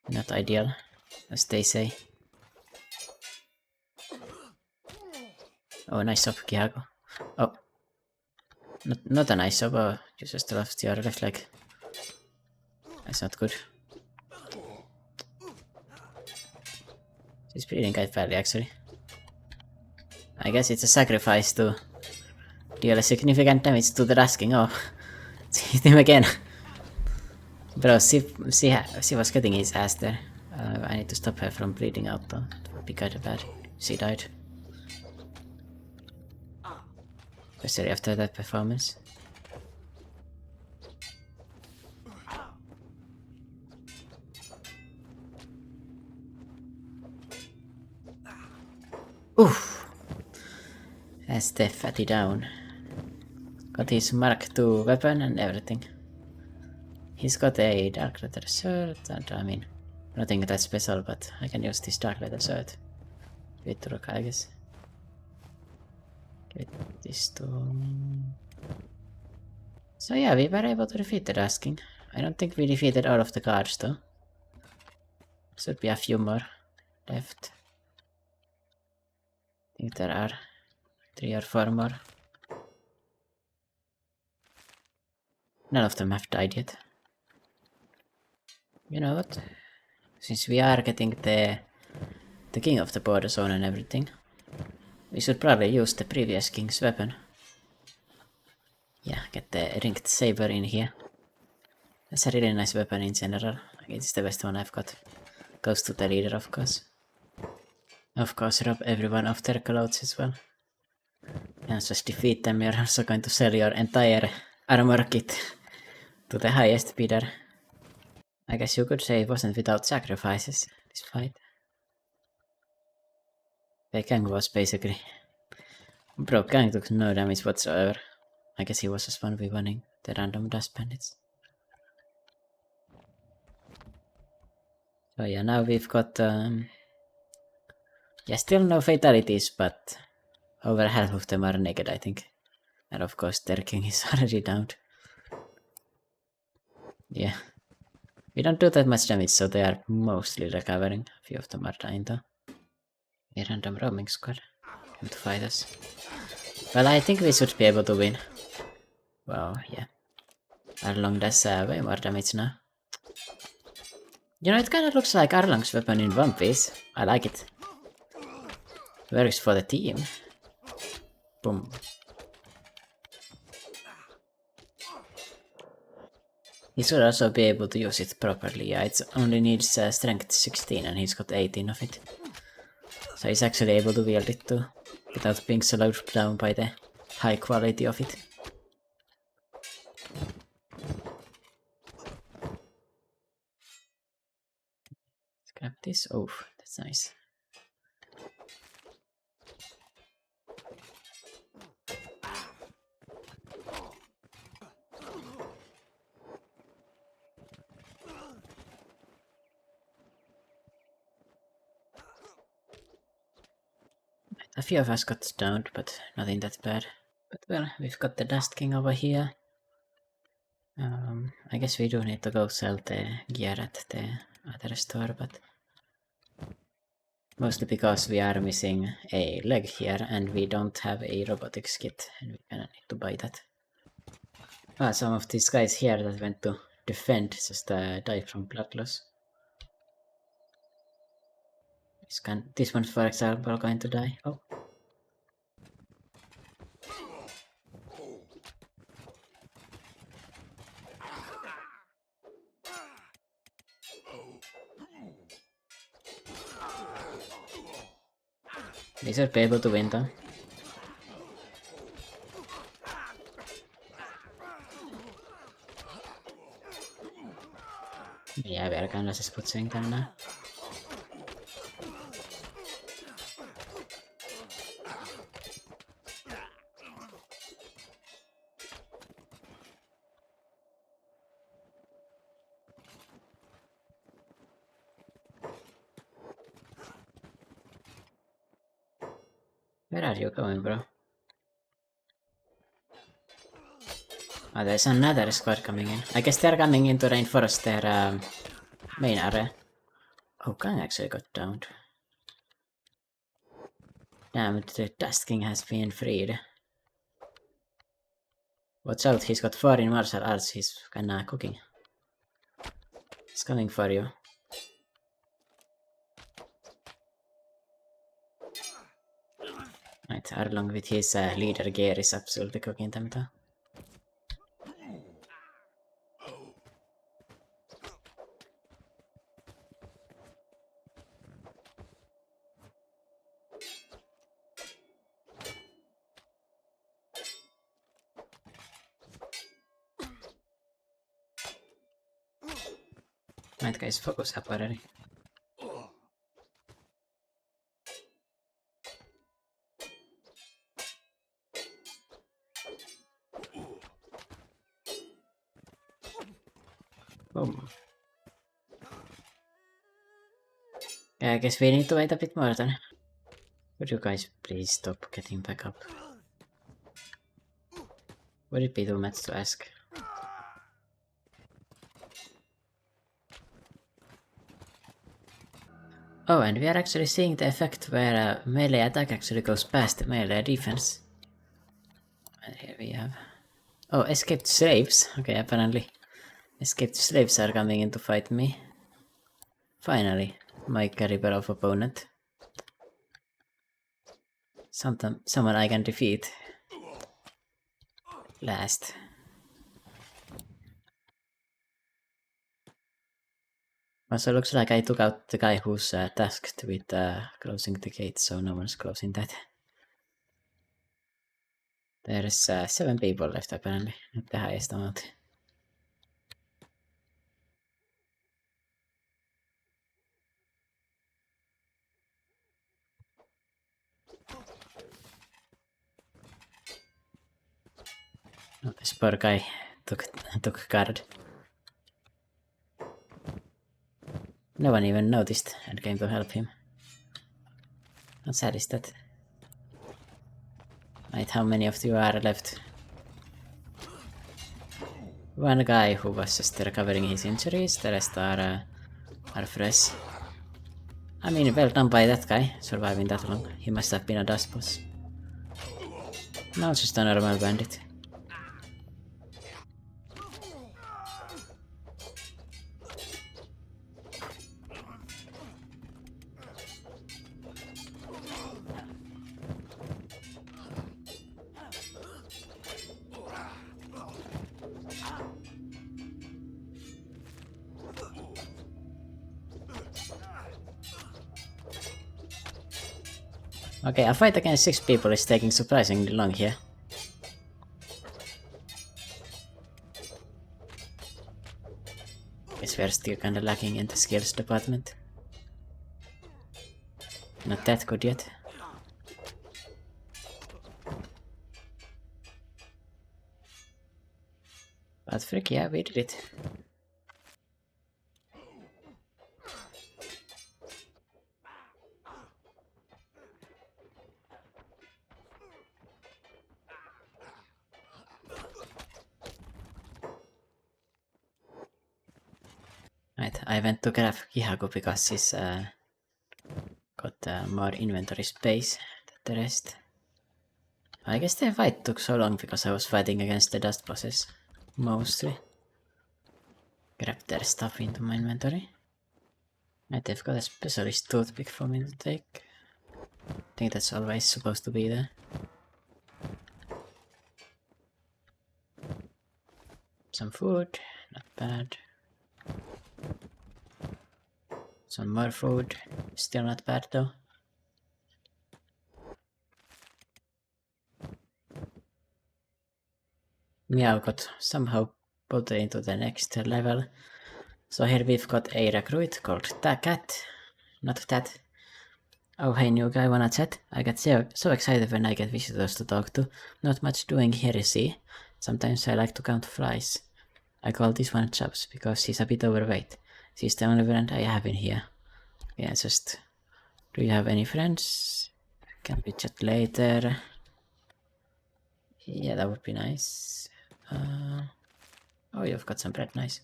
Not ideal, as they say. Oh, nice job, Kihago. Oh. Not a nice job, oh, you just lost your left leg. That's not good. She's bleeding quite badly actually. I guess it's a sacrifice to deal a significant damage to the Dust King. Oh, it's hit him again. Bro, she was getting his ass there. I need to stop her from bleeding out though. It would be kinda bad. She died. Especially after that performance. Oof! That's the fatty down. Got his Mark II weapon and everything. He's got a dark leather shirt and I mean, nothing that special, but I can use this dark leather shirt. Give it to Rook, I guess. Give this to... So yeah, we were able to defeat the Dust King. I don't think we defeated all of the guards though. Should be a few more left. I think there are 3 or 4 more. None of them have died yet. You know what? Since we are getting the king of the border zone and everything, we should probably use the previous king's weapon. Yeah, get the ringed saber in here. That's a really nice weapon in general. It's the best one I've got. Goes to the leader, of course. Of course, rob everyone of their clothes as well. And just defeat them. You're also going to sell your entire armor kit to the highest bidder. I guess you could say it wasn't without sacrifices, this fight. The Kang was basically... Bro, Kang took no damage whatsoever. I guess he was just 1v1ing the random dust bandits. So yeah, now we've got... yeah, still no fatalities, but over half of them are naked, I think. And of course their king is already downed. Yeah. We don't do that much damage, so they are mostly recovering. A few of them are dying though. A random roaming squad come to fight us. Well, I think we should be able to win. Wow, yeah. Arlong does way more damage now. You know, it kinda looks like Arlong's weapon in One Piece. I like it. Works for the team. Boom. He should also be able to use it properly. Yeah, it only needs strength 16 and he's got 18 of it. So he's actually able to wield it too, without being slowed down by the high quality of it. Let's grab this. Oh, that's nice. A few of us got stoned, but nothing that bad. But well, we've got the Dust King over here. I guess we do need to go sell the gear at the other store, but... Mostly because we are missing a leg here and we don't have a robotics kit and we kinda need to buy that. Ah, some of these guys here that went to defend just died from blood loss. This one, for example, going to die. Oh. We should be able to win though. Yeah, we're kinda just pushing them now. Where are you going, bro? Oh, there's another squad coming in. I guess they're coming in to reinforce their main area. Oh, Kang actually got downed. Damn, the Dust King has been freed. Watch out, he's got 4 in martial arts, he's kinda cooking. He's coming for you. Right. Right, along with his leader gear is absolutely cooking them though. That guy's focus up already. Boom. Yeah, I guess we need to wait a bit more then. Would you guys please stop getting back up? Would it be too much to ask? Oh, and we are actually seeing the effect where melee attack actually goes past melee defense. And here we have... Oh, escaped slaves. Okay, apparently escaped slaves are coming in to fight me. Finally, my caliber of opponent. Someone I can defeat. Last. Also looks like I took out the guy who's tasked with closing the gate, so no one's closing that. There's 7 people left apparently, not the highest amount. Oh, this poor guy took guard. No one even noticed and came to help him. How sad is that? Right, how many of you are left? One guy who was just recovering his injuries, the rest are fresh. I mean, well done by that guy, surviving that long. He must have been a dust boss. Now it's just a normal bandit. Okay, a fight against 6 people is taking surprisingly long here. Guess we're still kinda lacking in the skills department. Not that good yet. But frick, yeah, we did it. Right, I went to grab Kihaku because he's got more inventory space than the rest. I guess the fight took so long because I was fighting against the dust bosses. Mostly. Grab their stuff into my inventory. Right, they've got a specialist toothpick for me to take. I think that's always supposed to be there. Some food, not bad. Some more food, still not bad though. Meow got somehow put into the next level. So here we've got a recruit called Cat. Not that. Oh hey new guy, wanna chat? I get so excited when I get visitors to talk to. Not much doing here, you see. Sometimes I like to count flies. I call this one Chubbs because he's a bit overweight. She's the only friend I have in here. Yeah, just... Do you have any friends? Can we chat later? Yeah, that would be nice. Oh, you've got some bread, nice.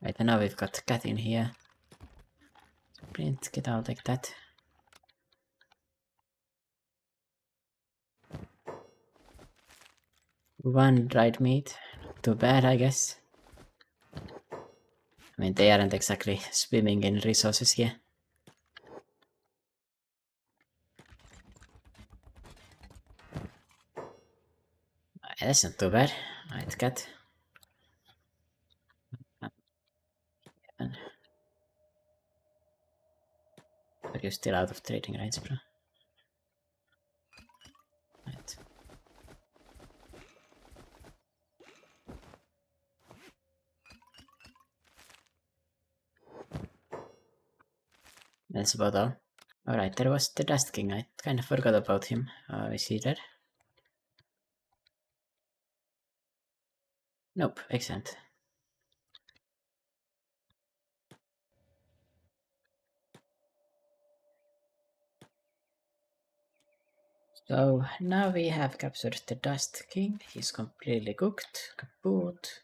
Right, and now we've got Cat in here. Print, get out like that. One dried meat. Too bad, I guess. I mean, they aren't exactly swimming in resources here. That's not too bad. Alright, cat. And but you're still out of trading rights, bro. Right. That's about all. Alright, there was the Dust King. I kind of forgot about him. Is he dead? Nope, excellent. So now we have captured the Dust King. He's completely cooked, kaput,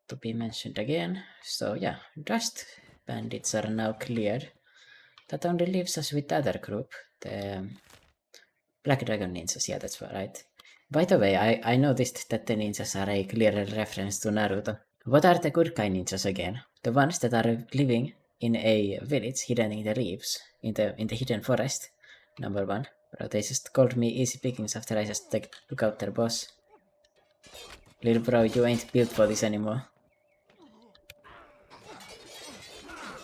to be mentioned again. So yeah, Dust Bandits are now cleared. That only leaves us with the other group, the Black Dragon Ninjas. Yeah, that's right. By the way, I noticed that the ninjas are a clear reference to Naruto. What are the good guy ninjas again? The ones that are living in a village hidden in the reefs, in the hidden forest. Number one. Bro, they just called me easy pickings after I just took out their boss. Little bro, you ain't built for this anymore.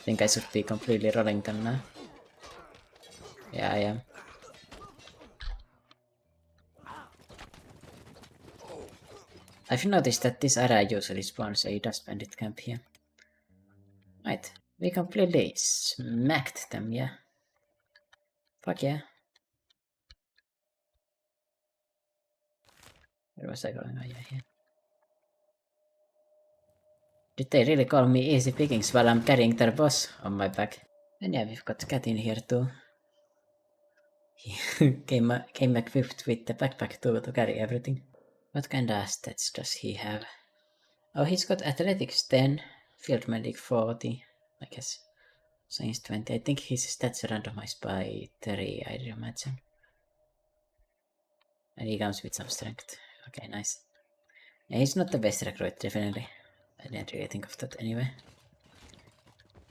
Think I should be completely rolling them now. Yeah, I am. I've noticed that this area usually spawns a dust bandit camp here. Right, we completely smacked them, yeah. Fuck yeah. Where was I going? Oh yeah, here. Did they really call me easy pickings while I'm carrying their boss on my back? And yeah, we've got Cat in here too. He came equipped with the backpack too to carry everything. What kind of stats does he have? Oh, he's got athletics 10, field medic 40, I guess. Science 20. I think his stats are randomized by 3, I'd imagine. And he comes with some strength. Okay, nice. Yeah, he's not the best recruit, definitely. I didn't really think of that anyway.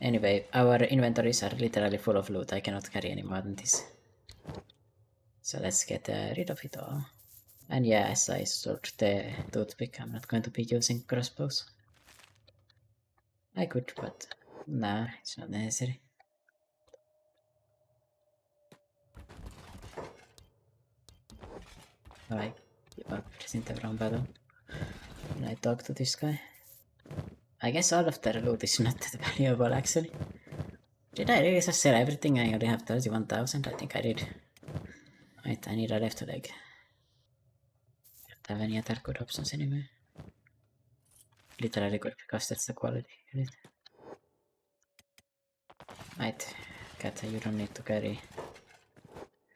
Anyway, our inventories are literally full of loot. I cannot carry any more than this. So let's get rid of it all. And yeah, as I sold the toothpick, I'm not going to be using crossbows. I could, but nah, it's not necessary. Alright, keep up pressing the wrong button. When I talk to this guy. I guess all of their loot is not that valuable actually. Did I really just sell everything? I only have 31,000, I think I did. Wait, I need a left leg. Don't have any other good options anyway. Literally good because that's the quality. Right, Cat, you don't need to carry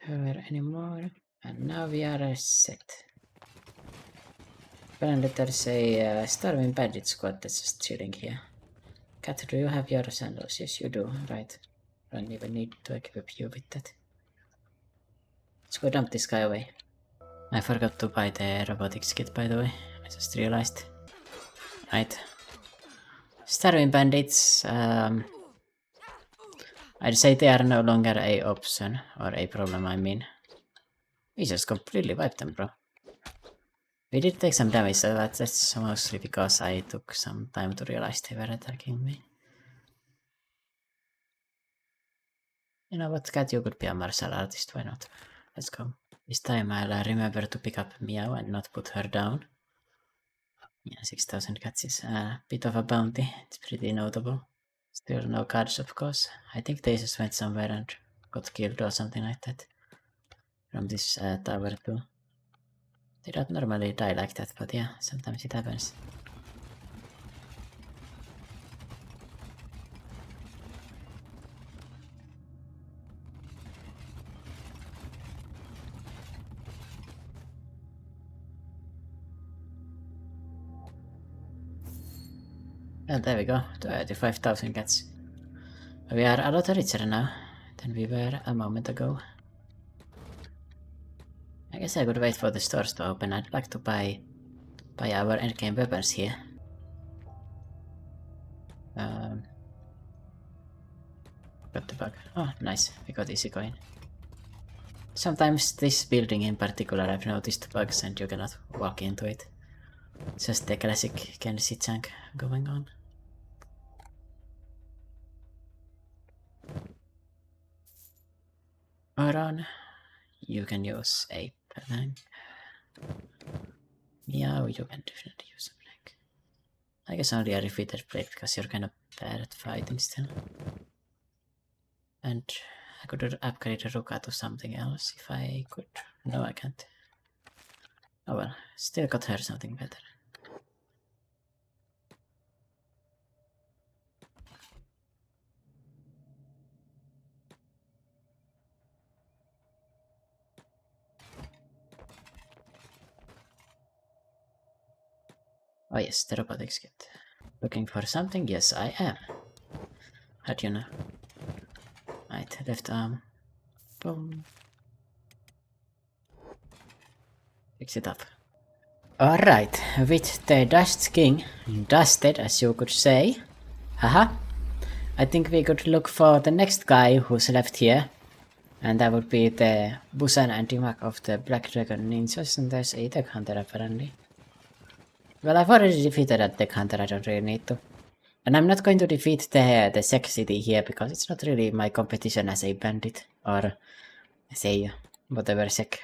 her anymore. And now we are set. Apparently there's a starving bandit squad that's just chilling here. Cat, do you have your sandals? Yes, you do. Right. I don't even need to equip you with that. Let's go dump this guy away. I forgot to buy the robotics kit, by the way. I just realized. Right. Starving bandits, I'd say they are no longer a option, or a problem, I mean. We just completely wiped them, bro. We did take some damage, so that's mostly because I took some time to realize they were attacking me. You know what, Cat, you could be a martial artist, why not? Let's go. This time I'll remember to pick up Meow and not put her down. Yeah, 6,000 cats is a bit of a bounty, it's pretty notable. Still no cards, of course. I think they just went somewhere and got killed or something like that. From this tower too. They don't normally die like that, but yeah, sometimes it happens. And there we go, 25,000 cats. We are a lot richer now than we were a moment ago. I guess I could wait for the stores to open. I'd like to buy our endgame weapons here. What the fuck? Oh, nice. We got easy coin. Sometimes this building in particular I've noticed bugs and you cannot walk into it. Just the classic Kenshi chunk going on. Or on, you can use a plank. Yeah, you can definitely use a plank. I guess only a repeated plate because you're kind of bad at fighting still. And I could upgrade Ruka to something else if I could. No, I can't. Oh well, still got her something better. Oh yes, the robotics kit. Looking for something? Yes, I am. How do you know? Right, left arm. Boom. Fix it up. Alright, with the Dust King dusted, as you could say. Haha. I think we could look for the next guy who's left here. And that would be the Busan and Dimak of the Black Dragon Ninjas, and there's a Tech Hunter apparently. Well, I've already defeated that Tech Hunter, I don't really need to. And I'm not going to defeat the Sek City here, because it's not really my competition as a bandit, or as a whatever Sek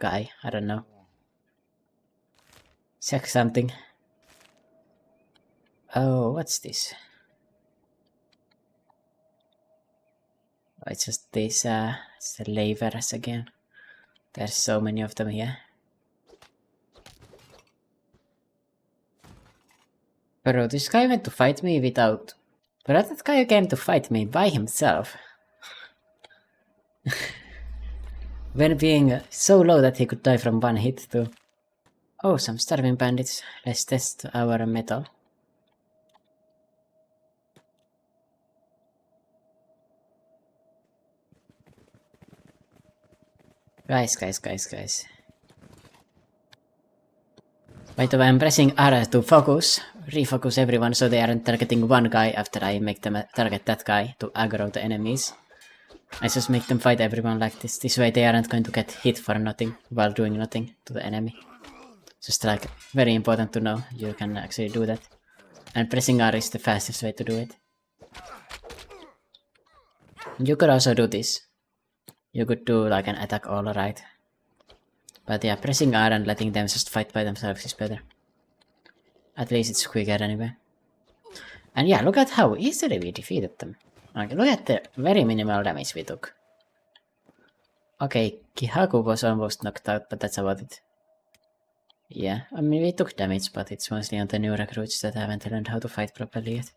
guy, I don't know. Sek something. Oh, what's this? Oh, it's just these, it's the lavers again. There's so many of them here. Bro, this guy went to fight me without... But that guy came to fight me by himself. When being so low that he could die from one hit too. Oh, some starving bandits. Let's test our metal. Guys. By the way, I'm pressing R to focus, refocus everyone so they aren't targeting one guy after I make them target that guy to aggro the enemies. I just make them fight everyone like this. This way they aren't going to get hit for nothing while doing nothing to the enemy. Just like, very important to know, you can actually do that. And pressing R is the fastest way to do it. You could also do this. You could do like an attack all right. But yeah, pressing R and letting them just fight by themselves is better. At least it's quicker anyway. And yeah, look at how easily we defeated them. Like, look at the very minimal damage we took. Okay, Kihaku was almost knocked out, but that's about it. Yeah, I mean we took damage, but it's mostly on the new recruits that haven't learned how to fight properly yet.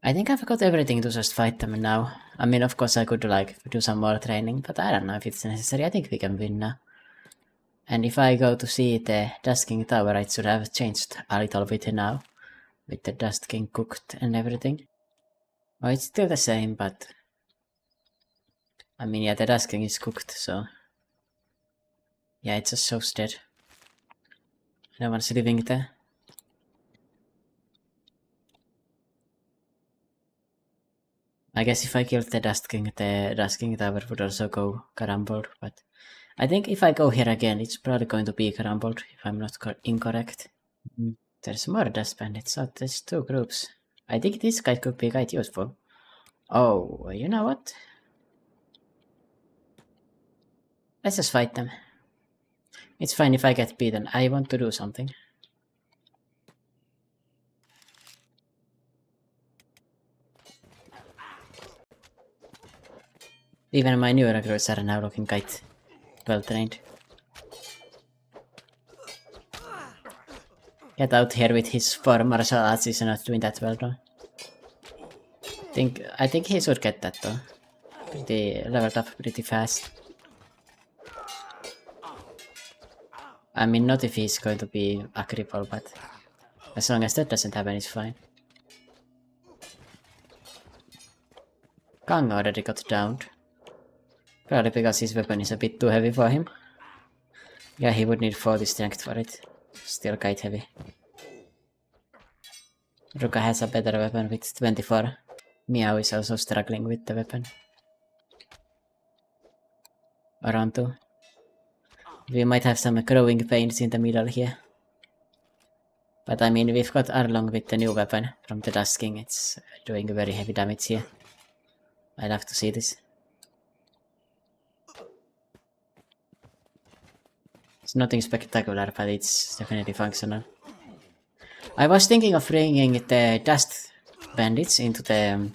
I think I've got everything to just fight them now. I mean, of course I could like do some more training, but I don't know if it's necessary. I think we can win now. And if I go to see the Dust King Tower, it should have changed a little bit now. With the Dust King cooked and everything. Oh, it's still the same, but... I mean, yeah, the Dust King is cooked, so... Yeah, it just shows dead. No one's living there. I guess if I killed the Dust King Tower would also go caramboled, but... I think if I go here again, it's probably going to be caramboled, if I'm not incorrect. There's more Dust Bandits, so there's two groups. I think this guy could be quite useful. Oh, you know what? Let's just fight them. It's fine if I get beaten, I want to do something. Even my new recruits are now looking quite well trained. Get out here with his 4 martial arts is not doing that well though. I think he should get that though. Pretty leveled up pretty fast. I mean, not if he's going to be a cripple, but as long as that doesn't happen, it's fine. Kang already got downed. Probably because his weapon is a bit too heavy for him. Yeah, he would need 40 strength for it. Still quite heavy. Ruka has a better weapon with 24. Meow is also struggling with the weapon. around too. We might have some growing pains in the middle here. But I mean, we've got Arlong with the new weapon from the Dust King. It's doing very heavy damage here. I love to see this. It's nothing spectacular, but it's definitely functional. I was thinking of bringing the Dust Bandits into the...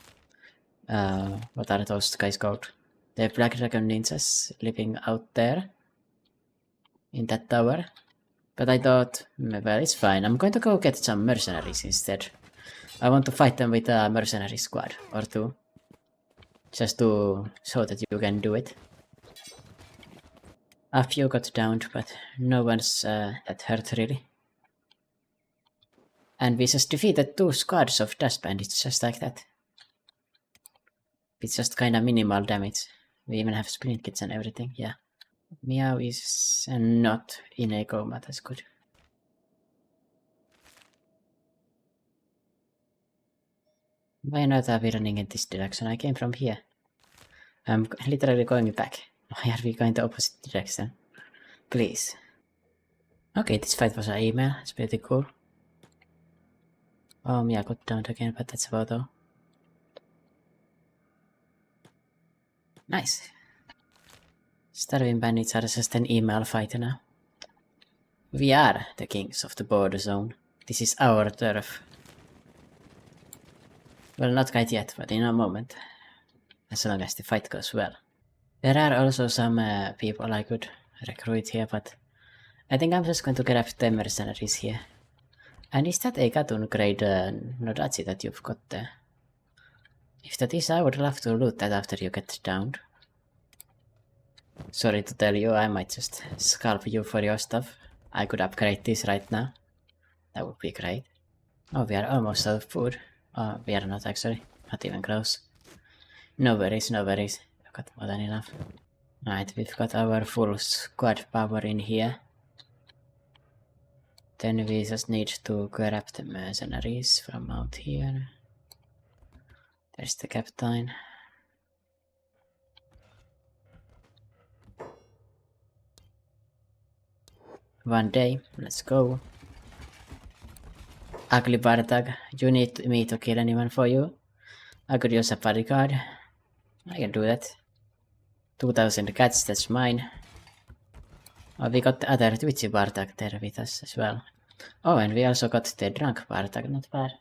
what are those guys called? The Black Dragon Ninjas living out there. In that tower. But I thought, well, it's fine. I'm going to go get some mercenaries instead. I want to fight them with a mercenary squad or two. Just to show that you can do it. A few got downed, but no one's that hurt really. And we just defeated 2 squads of dust bandits just like that. It's just kinda minimal damage. We even have splint kits and everything, yeah. Meow is not in a coma, that's good. Why not are we running in this direction? I came from here. I'm literally going back. Why are we going the opposite direction? Please. Okay, this fight was an email. It's pretty cool. Oh, Mia got downed again, but that's about all. Nice. Starving bandits are just an email fighter now. We are the kings of the border zone. This is our turf. Well, not quite yet, but in a moment. As long as the fight goes well. There are also some people I could recruit here, but I think I'm just going to grab the mercenaries here. And is that a Gatun grade Nodachi that you've got there? If that is, I would love to loot that after you get downed. Sorry to tell you, I might just scalp you for your stuff. I could upgrade this right now. That would be great. Oh, we are almost out of food. Oh, we are not actually. Not even close. No worries, no worries. We've got more than enough. Alright, we've got our full squad power in here. Then we just need to grab the mercenaries from out here. There's the captain. One day, let's go. Ugly Bartag, you need me to kill anyone for you? I could use a bodyguard. I can do that. 2000 cats, that's mine. Oh, we got the other twitchy Bartag there with us as well. Oh, and we also got the drunk Bartag, not bad.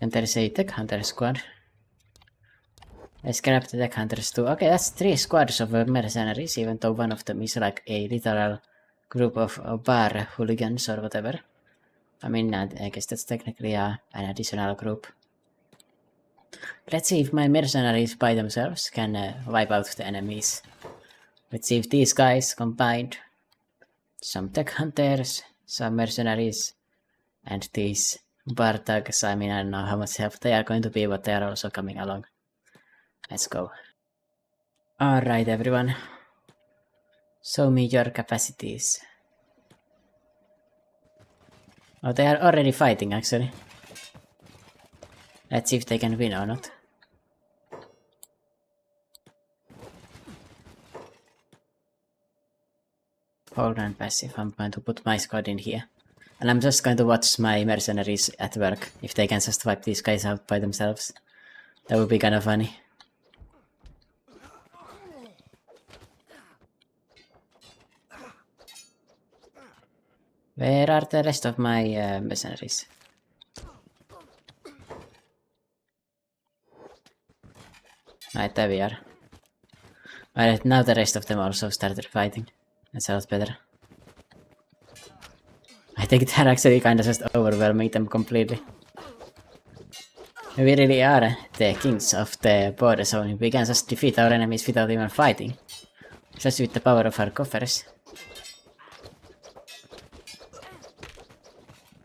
And there's a tech hunter squad. Let's grab the tech hunters too. Okay, that's 3 squads of mercenaries, even though one of them is like a literal group of bar hooligans or whatever. I mean, I guess that's technically an additional group. Let's see if my mercenaries by themselves can wipe out the enemies. Let's see if these guys combined, some tech hunters, some mercenaries, and these Bartags. I mean, I don't know how much help they are going to be, but they are also coming along. Let's go. Alright, everyone. Show me your capacities. Oh, they are already fighting, actually. Let's see if they can win or not. Hold on, passive. I'm going to put my squad in here. And I'm just going to watch my mercenaries at work. If they can just wipe these guys out by themselves. That would be kind of funny. Where are the rest of my mercenaries? Right, there we are. Alright, now the rest of them also started fighting. That's a lot better. I think they're actually kinda just overwhelming them completely. We really are the kings of the border zone. We can just defeat our enemies without even fighting. Just with the power of our coffers.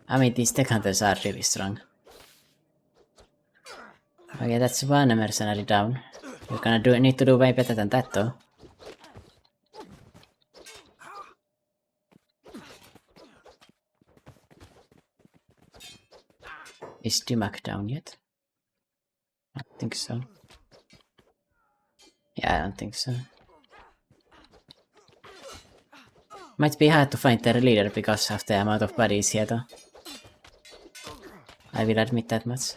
I mean, these tech hunters are really strong. Okay, that's one mercenary down. You're gonna need to do way better than that, though. Is Dimak down yet? I don't think so. Yeah, I don't think so. Might be hard to find their leader because of the amount of bodies here though. I will admit that much.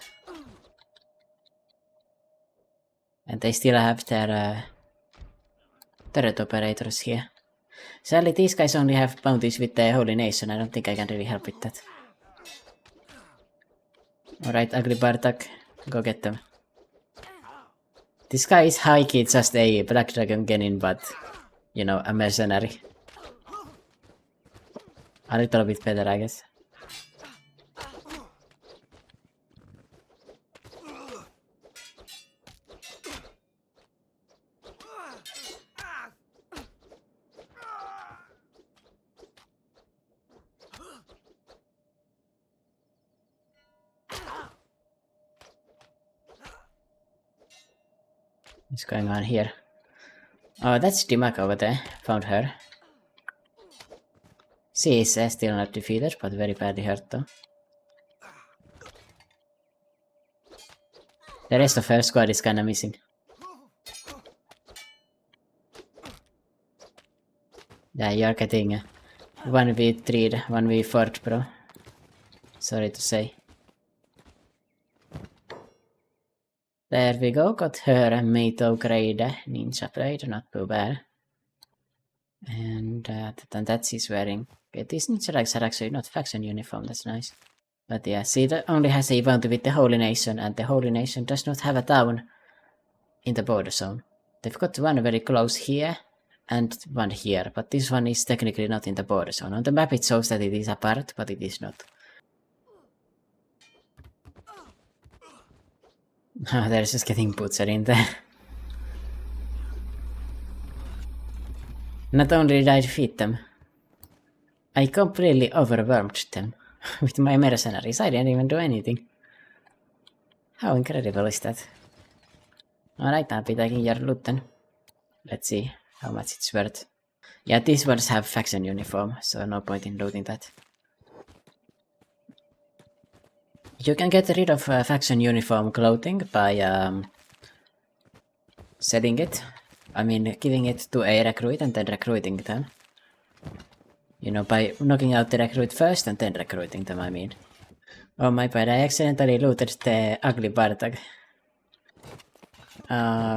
And they still have their turret operators here. Sadly, these guys only have bounties with the Holy Nation. I don't think I can really help with that. Alright, ugly Bartak, go get them. This guy is high-key just a Black Dragon Genin, but, you know, a mercenary. A little bit better, I guess. What's going on here? Oh, that's Dimak over there. Found her. She is still not defeated, but very badly hurt though. The rest of her squad is kinda missing. Yeah, you're getting 1v3'd, 1v4'd, bro. Sorry to say. There we go, got her Meito grade ninja blade, not too bad. And that she's wearing. Okay, these ninja legs are actually not faction uniform, that's nice. But yeah, she only has a bounty with the Holy Nation, and the Holy Nation does not have a town in the border zone. They've got one very close here, and one here, but this one is technically not in the border zone. On the map it shows that it is a part, but it is not. They're just getting butchered in there. Not only did I defeat them, I completely overwhelmed them with my mercenaries. I didn't even do anything. How incredible is that? Alright, I'll be taking your loot then. Let's see how much it's worth. Yeah, these ones have faction uniform, so no point in looting that. You can get rid of faction uniform clothing by selling it. I mean, giving it to a recruit and then recruiting them. You know, by knocking out the recruit first and then recruiting them, I mean. Oh my bad, I accidentally looted the ugly Bartag.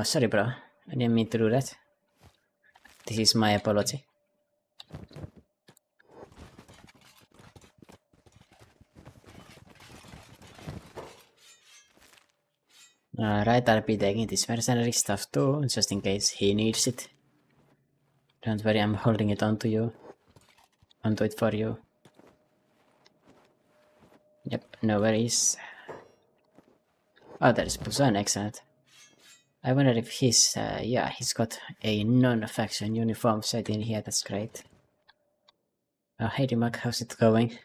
Sorry bro, I didn't mean to do that. This is my apology. Alright, I'll be taking this mercenary stuff too, just in case he needs it. Don't worry, I'm holding it onto you. Onto it for you. Yep, no worries. Oh, there's Busan, excellent. I wonder if he's, yeah, he's got a non-faction uniform set in here, that's great. Oh, hey Dimak, how's it going?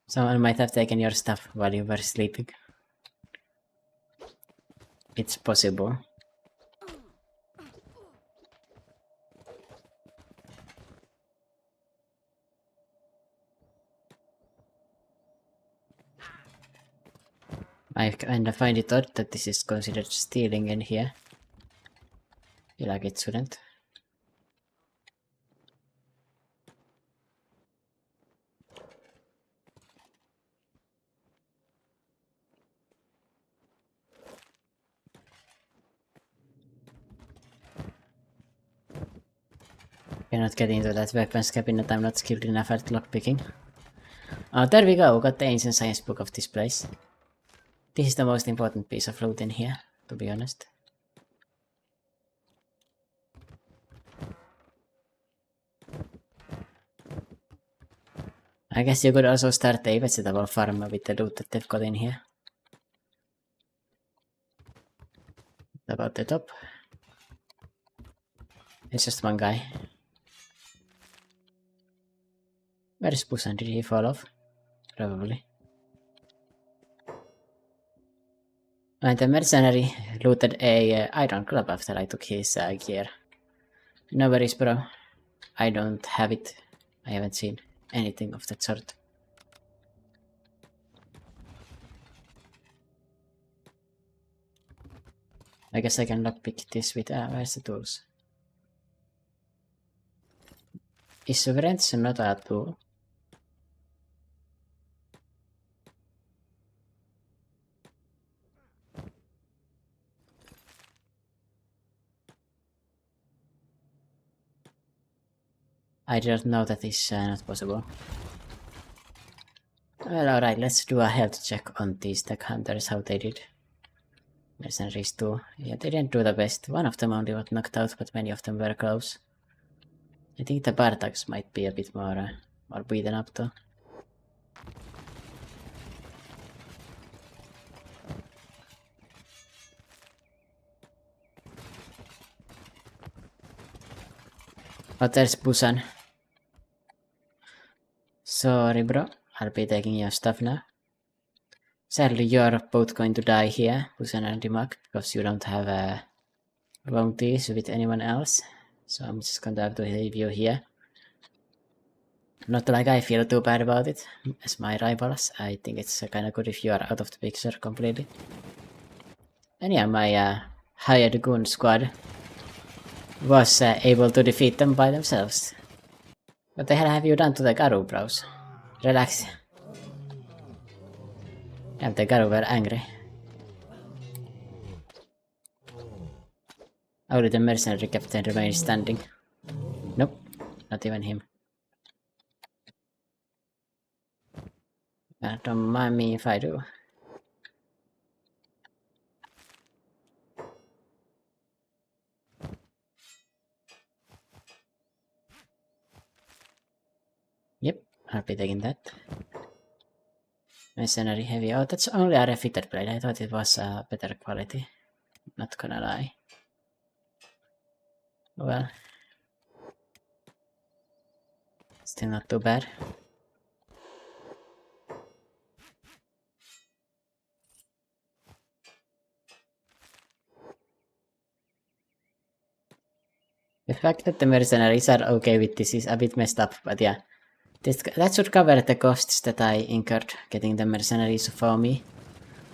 Someone might have taken your stuff while you were sleeping. It's possible. I kinda find it odd that this is considered stealing in here. Feel like it shouldn't. Cannot get into that weapons cabinet, I'm not skilled enough at lockpicking. Oh, there we go, got the ancient science book of this place. This is the most important piece of loot in here, to be honest. I guess you could also start a vegetable farm with the loot that they've got in here. About the top. It's just one guy. Where is Busan? Did he fall off? Probably. And the mercenary looted a iron club after I took his gear. No worries, bro. I don't have it. I haven't seen anything of that sort. I guess I can lockpick this with where's the tools? Is Sovereign's not a tool? I did not know that is not possible. Well, alright, let's do a health check on these tech hunters, how they did. Mercenaries too. Yeah, they didn't do the best. One of them only got knocked out, but many of them were close. I think the Bartaks might be a bit more beaten up though. Oh, there's Busan. Sorry, bro. I'll be taking your stuff now. Sadly, you're both going to die here, Busan and Dimak, because you don't have bounties with anyone else. So I'm just going to have to leave you here. Not like I feel too bad about it, as my rivals. I think it's kinda good if you are out of the picture completely. And yeah, my hired goon squad was able to defeat them by themselves. What the hell have you done to the Garu, bros? Relax. Damn, the Garu were angry. Only the mercenary captain remained standing. Nope, not even him. Don't mind me if I do. Yep, I'll be taking that. Mercenary heavy. Oh, that's only a refitted blade. I thought it was better quality. Not gonna lie. Well, still not too bad. The fact that the mercenaries are okay with this is a bit messed up, but yeah. That should cover the costs that I incurred getting the mercenaries for me.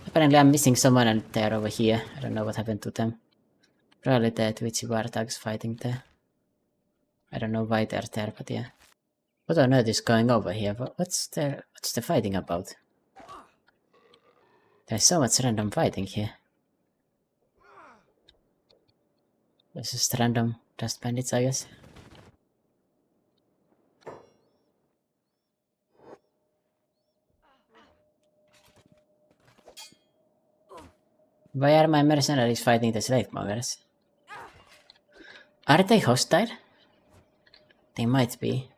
Apparently I'm missing someone and they're over here. I don't know what happened to them. Probably the Twitchy Warthogs fighting there. I don't know why they're there, but yeah. What on earth is going over here? What's the fighting about? There's so much random fighting here. There's just random dust bandits, I guess. Why are my mercenaries fighting the slave mongers? Are they hostile? They might be.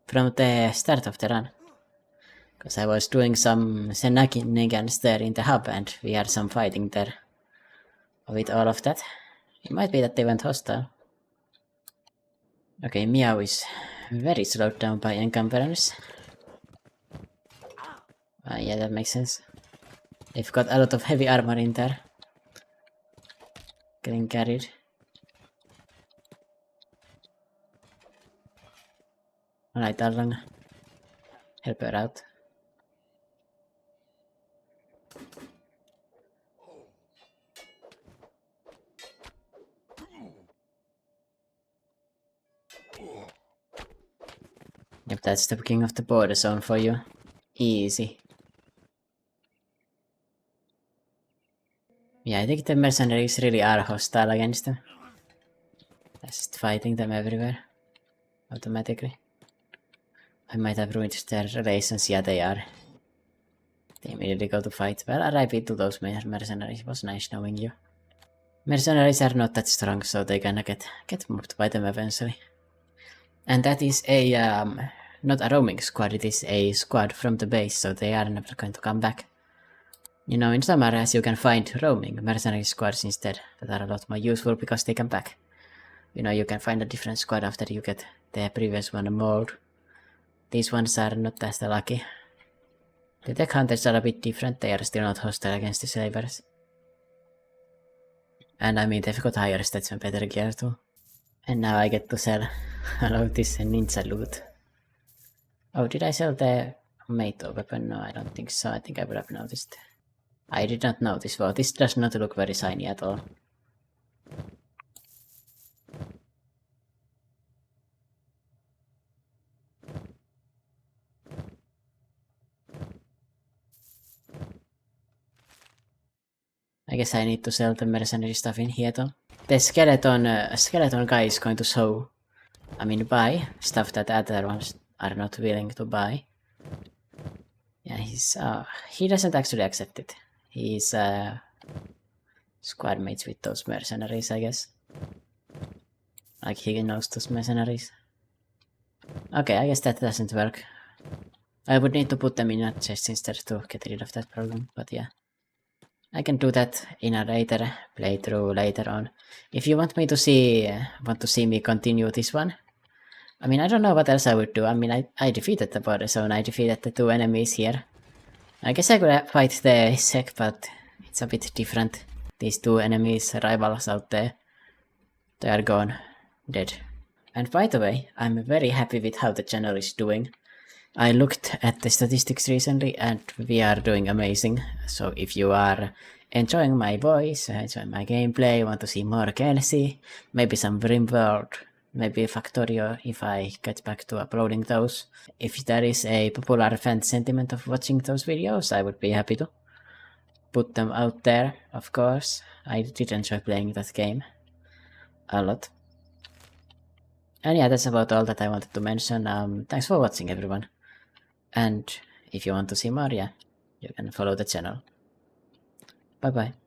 From the start of the run. Because I was doing some shenanigans there in the hub and we had some fighting there. With all of that. It might be that they went hostile. Okay, Meow is very slowed down by encumbrance. Yeah, that makes sense. They've got a lot of heavy armor in there. Getting carried. Alright, Arlang. Help her out. Yep, that's the king of the border zone for you. Easy. Yeah, I think the mercenaries really are hostile against them. Just fighting them everywhere. Automatically. I might have ruined their relations. Yeah, they are. They immediately go to fight. Well, RIP to those mercenaries. It was nice knowing you. Mercenaries are not that strong, so they're gonna get moved by them eventually. And that is a, not a roaming squad, it is a squad from the base, so they are never going to come back. You know, in some areas you can find roaming mercenary squads instead, that are a lot more useful because they come back. You know, you can find a different squad after you get the previous one mauled. These ones are not as lucky. The tech hunters are a bit different, they are still not hostile against the slavers. And I mean, they've got higher stats and better gear too. And now I get to sell all of this ninja loot. Oh, did I sell the Mato weapon? No, I don't think so. I think I would have noticed. I did not notice. Well, this does not look very shiny at all. I guess I need to sell the mercenary stuff in here though. The skeleton guy is going to buy stuff that other ones are not willing to buy. Yeah, he doesn't actually accept it. He's squad mates with those mercenaries, I guess. Like he knows those mercenaries. Okay, I guess that doesn't work. I would need to put them in a chest instead to get rid of that problem, but yeah. I can do that in a later playthrough later on. If you want to see me continue this one, I don't know what else I would do. I defeated the border zone, I defeated the 2 enemies here. I guess I could fight the sec, but it's a bit different. These 2 enemies, rivals out there, they are gone, dead. And by the way, I'm very happy with how the channel is doing. I looked at the statistics recently and we are doing amazing. So if you are enjoying my voice, enjoying my gameplay, want to see more Kenshi, maybe some Rimworld, maybe Factorio if I get back to uploading those. If there is a popular fan sentiment of watching those videos, I would be happy to put them out there, of course. I did enjoy playing that game a lot. And yeah, that's about all that I wanted to mention. Thanks for watching, everyone. And if you want to see more, yeah, you can follow the channel. Bye bye.